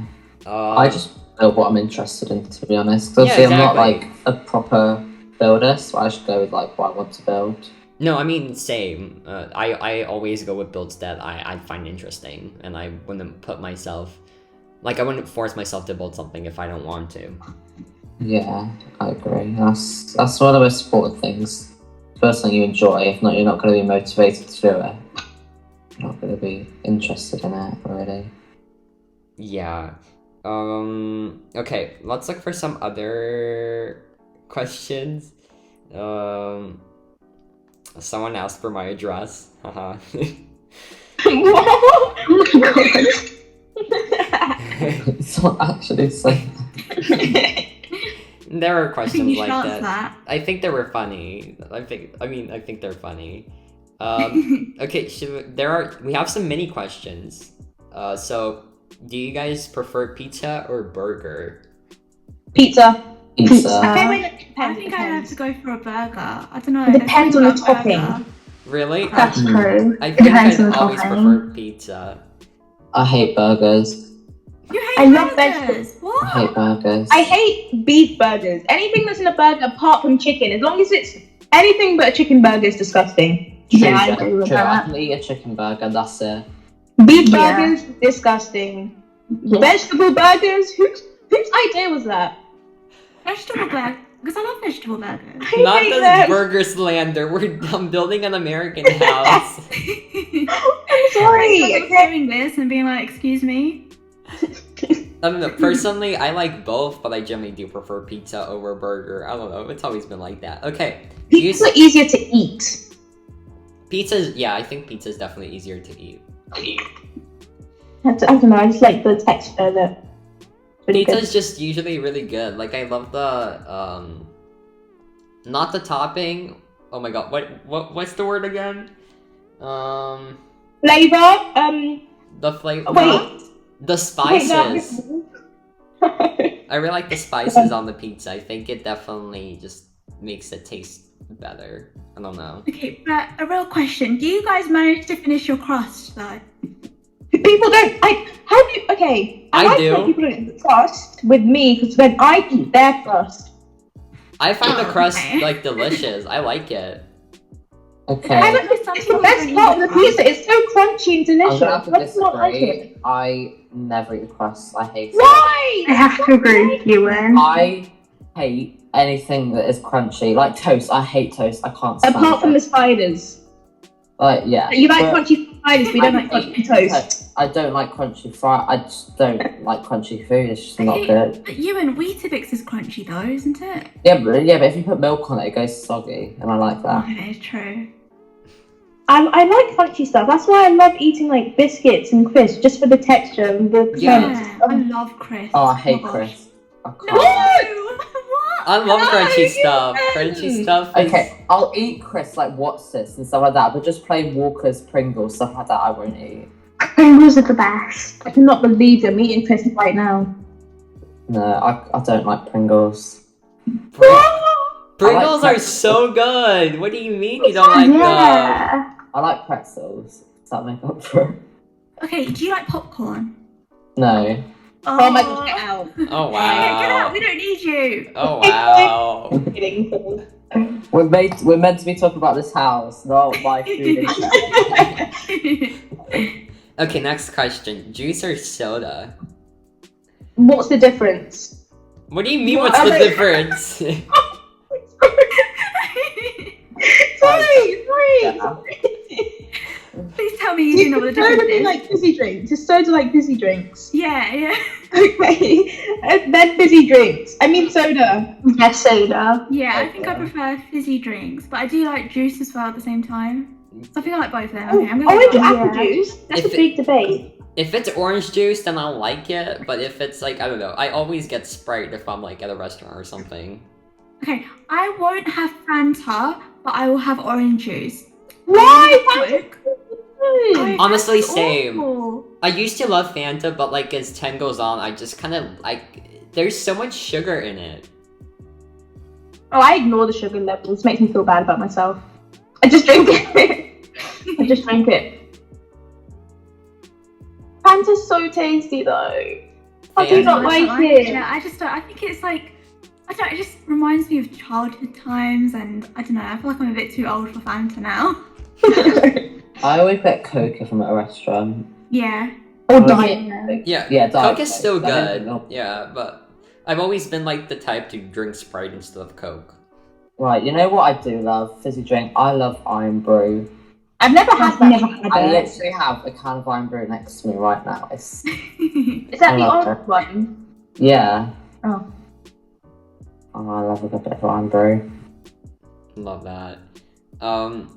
Speaker 4: I just build what I'm interested in, to be honest. Because I'm not like a proper builder, so I should go with like what I want to build.
Speaker 1: No, I mean, same. I always go with builds that I find interesting, and I wouldn't put myself, like, I wouldn't force myself to build something if I don't want to.
Speaker 4: Yeah, I agree. That's one of the most important things. First thing you enjoy, if not, you're not going to be motivated to do it. You're not going to be interested in it, really.
Speaker 1: Yeah. Okay, let's look for some other questions. Someone asked for my address. Haha.
Speaker 4: It's not actually saying.
Speaker 1: There are questions like that. I think they were funny. I think they're funny. Okay, we have some mini questions. So do you guys prefer pizza or burger?
Speaker 5: Pizza.
Speaker 3: I think I have to go for a burger. I don't know.
Speaker 5: It depends on the topping.
Speaker 1: Really?
Speaker 5: That's true.
Speaker 1: I think I'd always prefer pizza.
Speaker 4: I hate burgers.
Speaker 3: You hate
Speaker 5: love
Speaker 3: burgers? What?
Speaker 4: I hate burgers.
Speaker 6: I hate beef burgers. Anything that's in a burger apart from chicken, as long as it's anything but a chicken burger is disgusting.
Speaker 5: Yeah, I agree with
Speaker 4: I
Speaker 5: that.
Speaker 4: can eat a chicken burger, that's it.
Speaker 6: Beef burgers, disgusting.
Speaker 5: Yeah.
Speaker 6: Vegetable burgers, whose idea was that?
Speaker 3: Vegetable burgers. Because I love vegetable burgers.
Speaker 1: Not
Speaker 6: hate
Speaker 1: this
Speaker 6: them.
Speaker 1: burger slander. I'm building an American house.
Speaker 6: I'm sorry.
Speaker 3: I'm hearing this and being like, excuse me.
Speaker 1: I don't know. Personally, I like both, but I generally do prefer pizza over burger. I don't know. It's always been like that. Okay.
Speaker 6: Pizza easier to eat.
Speaker 1: I think pizza is definitely easier to eat.
Speaker 5: I don't know, I just like the texture of it.
Speaker 1: Pizza is just usually really good. Like, I love the, not the topping. Oh my god, what's the word again?
Speaker 6: Flavor?
Speaker 1: The flavor.
Speaker 6: Wait.
Speaker 1: The spices. I really like the spices on the pizza. I think it definitely just makes it taste better. I don't know.
Speaker 3: Okay, but a real question. Do you guys manage to finish your crust, though?
Speaker 6: People don't, how do you, okay.
Speaker 1: I do.
Speaker 6: When people don't eat the crust with me, because then I eat their crust.
Speaker 1: I find the crust,
Speaker 3: Okay.
Speaker 1: like, delicious. I like it.
Speaker 4: Okay.
Speaker 6: I don't think it's the best part of the pizza. It's so crunchy and delicious.
Speaker 4: I'm gonna have to
Speaker 6: Let's not like
Speaker 4: disagree.
Speaker 6: it.
Speaker 4: I never eat the crust. I hate it.
Speaker 6: Why?
Speaker 5: I have to agree with you, Wayne.
Speaker 4: I hate anything that is crunchy. Like toast. I hate toast. I can't stand
Speaker 6: Apart from the
Speaker 4: toast.
Speaker 6: spiders.
Speaker 4: Like, yeah.
Speaker 6: You like
Speaker 4: But
Speaker 6: crunchy spiders, but you don't like crunchy toast.
Speaker 4: I don't like crunchy fry. I just don't like crunchy food. It's just not good.
Speaker 3: But you and Weetabix is crunchy, though, isn't it?
Speaker 4: Yeah, but if you put milk on it, it goes soggy, and I like that.
Speaker 3: Okay, true.
Speaker 6: I like crunchy stuff. That's why I love eating like biscuits and crisps, just for the texture and the
Speaker 3: Yeah, I love crisps.
Speaker 4: Oh, I hate
Speaker 3: gosh.
Speaker 4: crisps. I can't.
Speaker 3: No! What?
Speaker 1: I love
Speaker 6: No,
Speaker 1: crunchy
Speaker 6: you
Speaker 1: stuff.
Speaker 6: shouldn't.
Speaker 1: Crunchy stuff is...
Speaker 4: Okay, I'll eat crisps like What's-This and stuff like that, but just plain Walker's, Pringles, stuff like that, I won't eat.
Speaker 5: Pringles are the best.
Speaker 6: I cannot believe I'm eating crisps right now.
Speaker 4: No, I don't like Pringles.
Speaker 1: Pringles
Speaker 4: I like
Speaker 1: are so good. What do you mean you don't like them?
Speaker 5: Yeah.
Speaker 4: I like pretzels. Does that make up for it?
Speaker 3: Okay, do you like popcorn?
Speaker 4: No.
Speaker 6: Oh my god, get out.
Speaker 1: Oh
Speaker 3: Yeah, get out,
Speaker 1: wow.
Speaker 3: we don't need you.
Speaker 1: Oh wow.
Speaker 6: I'm kidding.
Speaker 4: We're meant to be talking about this house, not my food.
Speaker 1: Okay, next question. Juice or soda?
Speaker 6: What's the difference?
Speaker 1: What do you mean what's the difference?
Speaker 6: Sorry.
Speaker 4: Yeah.
Speaker 3: Please tell me you do know what the
Speaker 6: Soda
Speaker 3: difference
Speaker 6: be
Speaker 3: is.
Speaker 6: like fizzy drinks. Is soda like fizzy drinks?
Speaker 3: Yeah.
Speaker 6: Okay. And then fizzy drinks. I mean soda.
Speaker 5: Yes, soda.
Speaker 3: Yeah, I think I prefer fizzy drinks, but I do like juice as well at the same time. So I think I like both of them. Okay, I'm gonna
Speaker 6: Orange
Speaker 3: go
Speaker 6: apple
Speaker 5: Yeah.
Speaker 6: juice. That's
Speaker 1: If
Speaker 6: a big debate.
Speaker 1: If it's orange juice, then I'll like it. But if it's like, I don't know, I always get Sprite if I'm like at a restaurant or something.
Speaker 3: Okay, I won't have Fanta, but I will have orange juice.
Speaker 6: Why?
Speaker 3: Coke.
Speaker 6: Fanta?
Speaker 1: Honestly,
Speaker 3: That's
Speaker 1: same.
Speaker 3: awful.
Speaker 1: I used to love Fanta, but like as 10 goes on, I just kind of like, there's so much sugar in it.
Speaker 6: Oh, I ignore the sugar levels. Makes me feel bad about myself. I just drink it. I just drink it. Fanta's so tasty though. I do
Speaker 1: Fanta.
Speaker 6: not like it.
Speaker 3: Yeah, I just don't. I think it's like, I don't know, it just reminds me of childhood times, and I don't know, I feel like I'm a bit too old for Fanta now.
Speaker 4: I always get Coke if I'm at a restaurant.
Speaker 3: Yeah.
Speaker 6: Or
Speaker 4: Or
Speaker 6: diet.
Speaker 1: Yeah,
Speaker 4: Yeah, Diet
Speaker 1: Coke is
Speaker 4: Coke.
Speaker 1: still
Speaker 4: That
Speaker 1: good.
Speaker 4: is not-
Speaker 1: Yeah, but I've always been like the type to drink Sprite instead of Coke.
Speaker 4: Right, you know what I do love? Fizzy drink. I love Iron Brew.
Speaker 6: I've never had
Speaker 5: I've
Speaker 6: that.
Speaker 5: never had
Speaker 4: I
Speaker 5: it.
Speaker 4: literally have a can of Iron Brew next to me right now. It's
Speaker 6: Is that
Speaker 4: I
Speaker 6: the
Speaker 4: love
Speaker 6: orange one?
Speaker 4: yeah.
Speaker 6: Oh.
Speaker 4: Oh, I love a good bit of Iron Brew.
Speaker 1: Love that.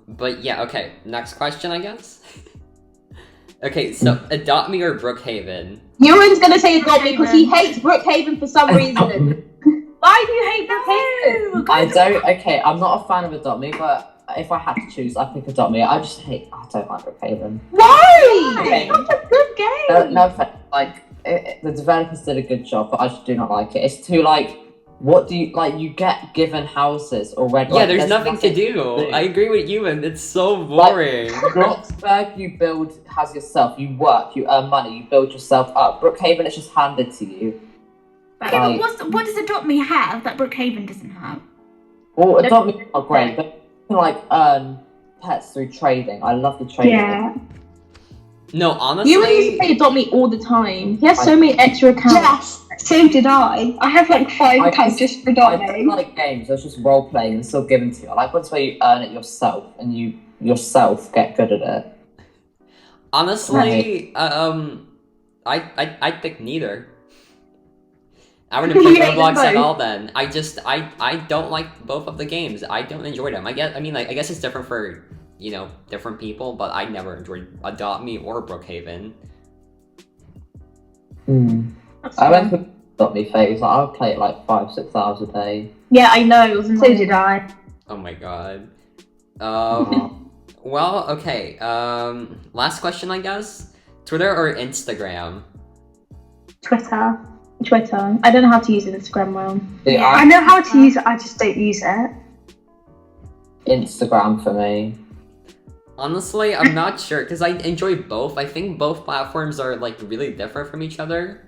Speaker 1: But yeah, okay. Next question, I guess. Okay, so adopt me or Brookhaven?
Speaker 6: Ewan's gonna say adopt me because he hates Brookhaven for some reason. Why do you hate Brookhaven?
Speaker 3: No,
Speaker 4: I don't. Okay, I'm not a fan of Adopt Me, but if I had to choose, I'd pick Adopt Me. I don't like Brookhaven.
Speaker 6: Why?
Speaker 4: Okay.
Speaker 6: It's such a good game.
Speaker 4: No offense, like the developers did a good job, but I just do not like it. It's too like, what do you like? You get given houses already.
Speaker 1: Yeah,
Speaker 4: like,
Speaker 1: there's nothing to do. I agree with you, and it's so boring.
Speaker 4: Bloxburg, you build has yourself. You work, you earn money, you build yourself up. Brookhaven, it's just handed to you.
Speaker 3: Okay,
Speaker 4: Like-
Speaker 3: but what does Adopt Me have that Brookhaven doesn't have?
Speaker 4: Well, Adopt Me are great, but you can like earn pets through trading. I love the trading.
Speaker 5: Yeah.
Speaker 1: No,
Speaker 6: Ewan used to
Speaker 1: honestly,
Speaker 6: play adopt me all the time. He has so many extra accounts.
Speaker 5: Yes, so did I. I have like 5
Speaker 4: I
Speaker 5: accounts
Speaker 4: just-
Speaker 5: just for
Speaker 4: I
Speaker 5: dot
Speaker 4: don't
Speaker 5: name.
Speaker 4: like games. It's just role playing and still given to you. I like ones where you earn it yourself and you yourself get good at it.
Speaker 1: honestly, I'd pick neither. I wouldn't pick
Speaker 6: Yeah,
Speaker 1: Roblox at
Speaker 6: both.
Speaker 1: all then. I don't like both of the games. I don't enjoy them. I guess it's different for, you know, different people, but I never enjoyed Adopt Me or Brookhaven.
Speaker 4: I went through the Adopt Me phase. Like, I would play it like 5-6 hours a day.
Speaker 6: Yeah, I know. It was
Speaker 5: So did I.
Speaker 1: Oh my god. Well, okay. Last question, I guess. Twitter or Instagram?
Speaker 5: Twitter.
Speaker 6: Twitter. I don't know how to use Instagram well.
Speaker 4: Yeah,
Speaker 5: I know how to use it, I just don't use it.
Speaker 4: Instagram for me.
Speaker 1: Honestly, I'm not sure because I enjoy both. I think both platforms are like really different from each other.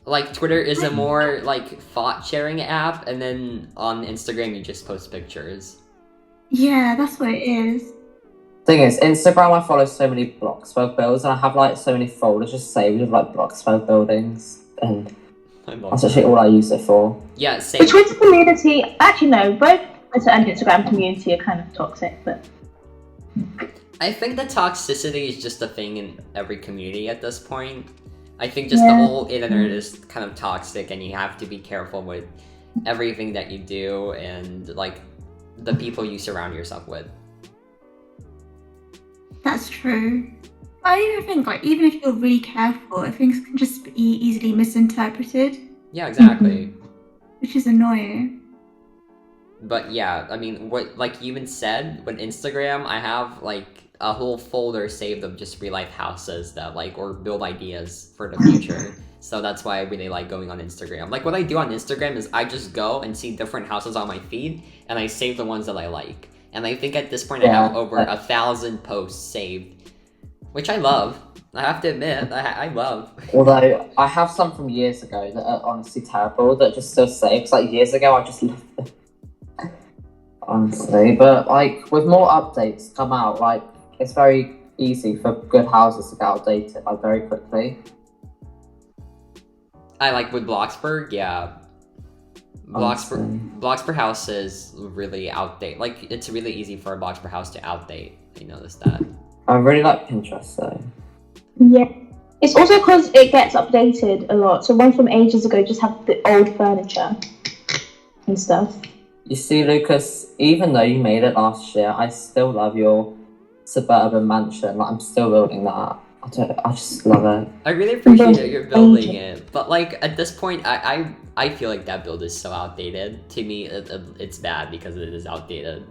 Speaker 1: Like Twitter is a more like thought sharing app, and then on Instagram you just post pictures.
Speaker 3: Yeah, that's what it is.
Speaker 4: Thing is, Instagram I follow so many Bloxburg builds and I have like so many folders just saved with like Bloxburg buildings, and
Speaker 1: I love
Speaker 4: that's
Speaker 1: that.
Speaker 4: actually all I use it for.
Speaker 1: Yeah,
Speaker 6: The
Speaker 1: same.
Speaker 6: Twitter community, actually no, both Twitter and Instagram community are kind of toxic, but
Speaker 1: I think the toxicity is just a thing in every community at this point. I think just the
Speaker 6: Yeah.
Speaker 1: whole internet is kind of toxic, and you have to be careful with everything that you do and like the people you surround yourself with.
Speaker 3: That's true. I even think, like, even if you're really careful, things can just be easily misinterpreted,
Speaker 1: Yeah, exactly.
Speaker 3: which is annoying.
Speaker 1: But yeah, I mean, what like you even said with Instagram, I have like a whole folder saved of just real life houses that like or build ideas for the future. So that's why I really like going on Instagram. Like what I do on Instagram is I just go and see different houses on my feed and I save the ones that I like. And I think at this point I have
Speaker 4: Yeah.
Speaker 1: over 1,000 posts saved, which I love. I have to admit, I love.
Speaker 4: Although I have some from years ago that are honestly terrible that just still save. 'Cause, like years ago I just loved them. Honestly, but like with more updates come out, like it's very easy for good houses to get outdated like very quickly.
Speaker 1: I like with Bloxburg, yeah. Bloxburg house is really outdated. Like it's really easy for a Bloxburg house to outdate. I noticed that.
Speaker 4: I really like Pinterest though.
Speaker 5: Yeah.
Speaker 6: It's also because it gets updated a lot. So one from ages ago just had the old furniture and stuff.
Speaker 4: You see, Lucas, even though you made it last year, I still love your suburban mansion. Like, I'm still building that. I just love it.
Speaker 1: I really appreciate that you're building it, but like at this point, I feel like that build is so outdated. To me, it's bad because it is outdated.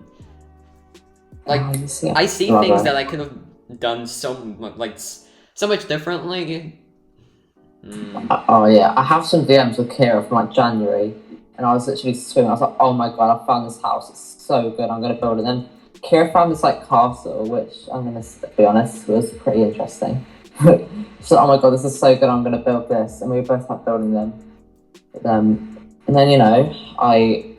Speaker 1: Like I see things that I could have done so much differently.
Speaker 4: Oh yeah, I have some DMs with Kira from like January, and I was literally swimming. I was like, oh my god, I found this house. It's so good. I'm gonna build it. And then Kira found this like castle, which I'm gonna be honest was pretty interesting. So oh my god, this is so good. I'm gonna build this, and we both started building them. And then you know, I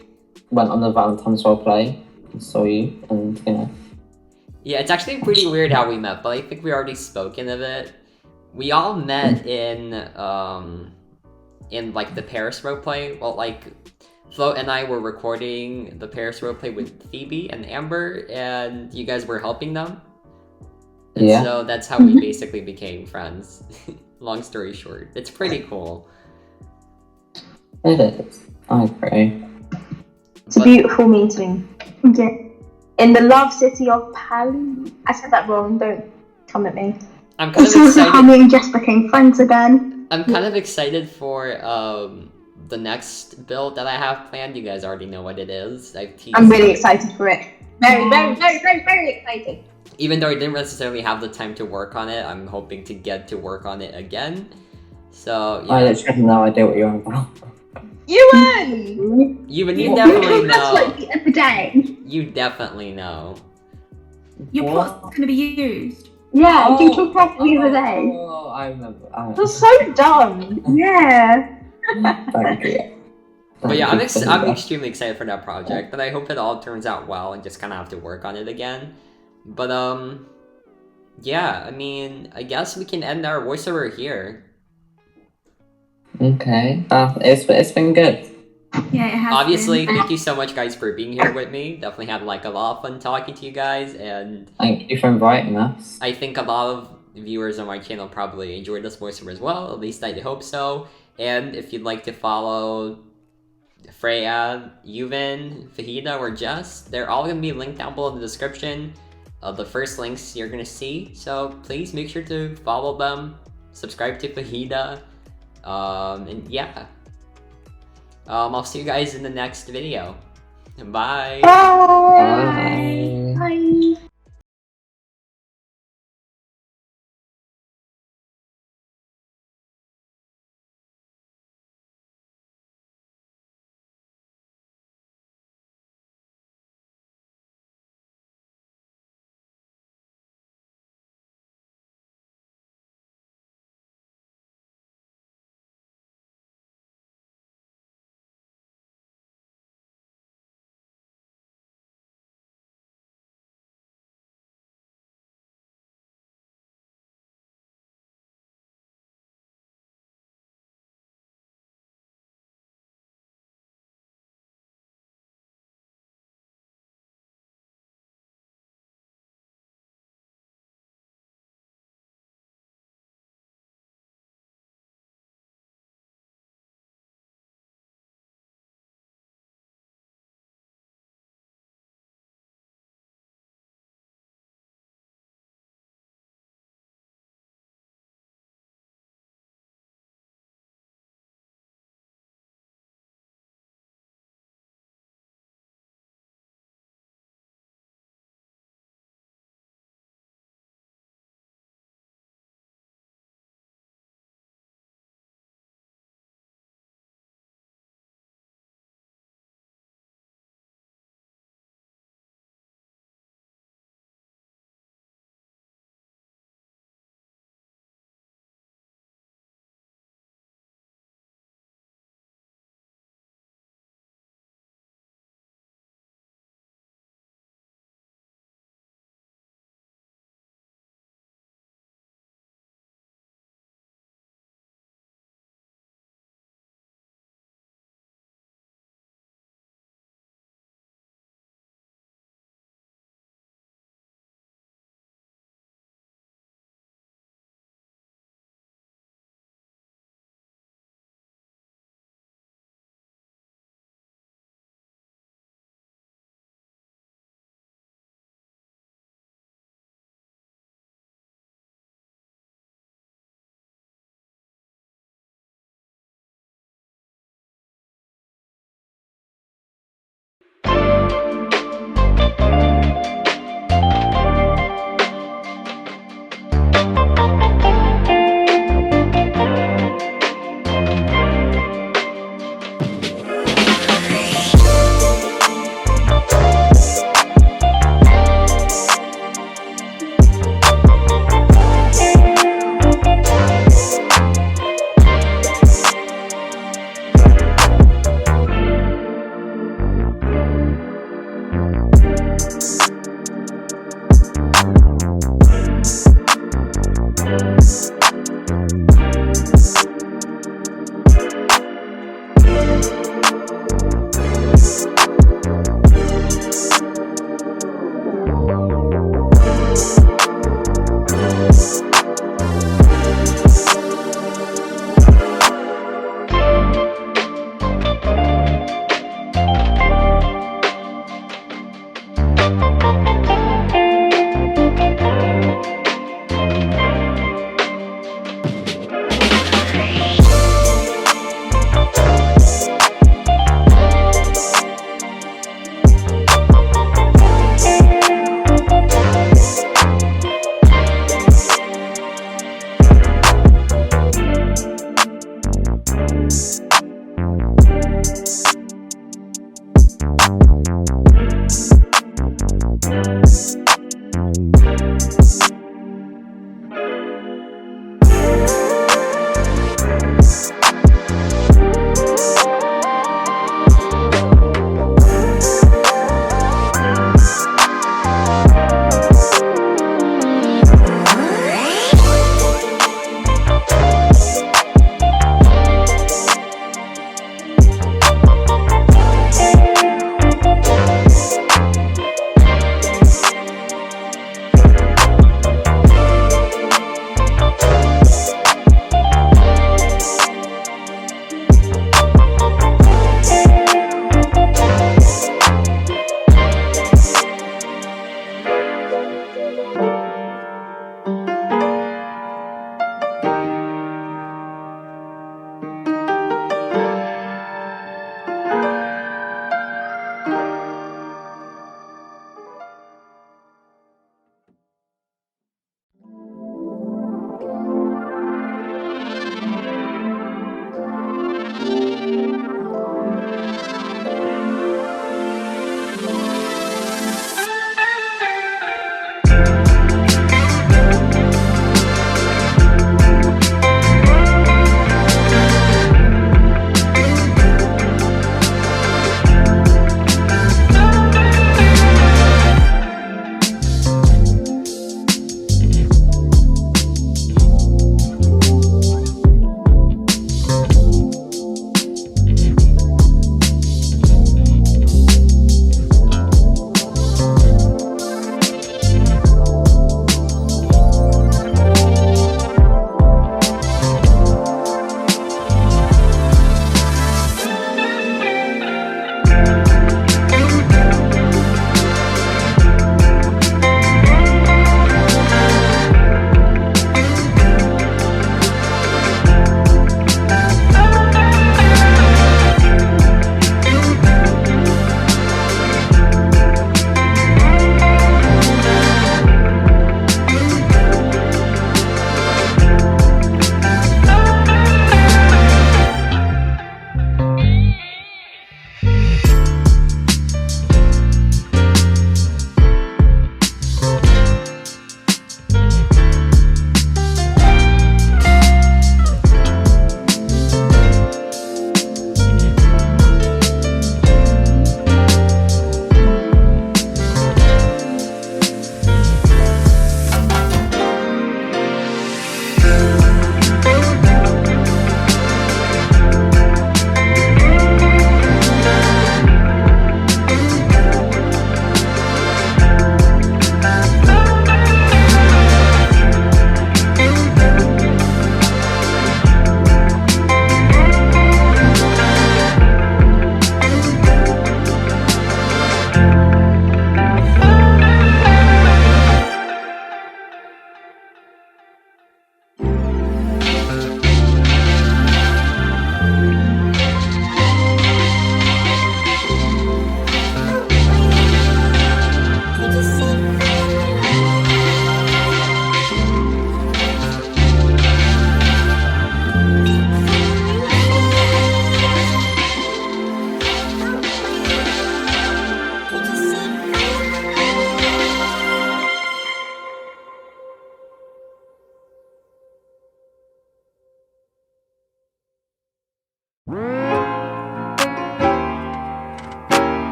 Speaker 4: went on the Valentine's roleplay and saw you, and you know.
Speaker 1: Yeah, it's actually pretty weird how we met, but I think we already spoken of it. We all met in like the Paris roleplay. Well, like Float and I were recording the Paris roleplay with Phoebe and Amber, and you guys were helping them. And
Speaker 4: yeah.
Speaker 1: So that's how we basically became friends. Long story short, it's pretty cool.
Speaker 4: It is. I agree.
Speaker 6: It's a beautiful meeting. Okay. In the love city of Pali. I said that wrong. Don't come at me.
Speaker 1: I'm kind of
Speaker 6: This is how
Speaker 1: excited.
Speaker 6: me and Jess became friends again.
Speaker 1: I'm kind of excited for the next build that I have planned. You guys already know what it is.
Speaker 6: I'm really excited for it. Very, very, very, very, very excited.
Speaker 1: Even though I didn't necessarily have the time to work on it, I'm hoping to get to work on it again. So yeah.
Speaker 4: I literally have no idea what you're on about.
Speaker 6: Ewan!
Speaker 1: You definitely
Speaker 6: That's
Speaker 1: know.
Speaker 6: like the other day.
Speaker 1: You definitely know.
Speaker 3: Your plot's gonna be used.
Speaker 6: Yeah, you talked about the other day.
Speaker 4: Oh, I remember.
Speaker 6: That's so dumb. Yeah.
Speaker 4: Thank you.
Speaker 1: But yeah,
Speaker 4: Thank you.
Speaker 1: I'm extremely excited for that project, but I hope it all turns out well and just kind of have to work on it again. But yeah, I mean, I guess we can end our voiceover here.
Speaker 4: Okay. It's been good.
Speaker 3: Yeah, it has.
Speaker 1: Obviously,
Speaker 3: been.
Speaker 1: thank you so much, guys, for being here with me. Definitely had like a lot of fun talking to you guys, and
Speaker 4: Thank you for inviting us.
Speaker 1: I think a lot of viewers on my channel probably enjoyed this voiceover as well. At least I hope so. And if you'd like to follow Freya, Yuvan, Fahida, or Jess, they're all going to be linked down below in the description. The first links you're going to see. So please make sure to follow them. Subscribe to Fahida. And yeah. I'll see you guys in the next video. Bye!
Speaker 6: Bye.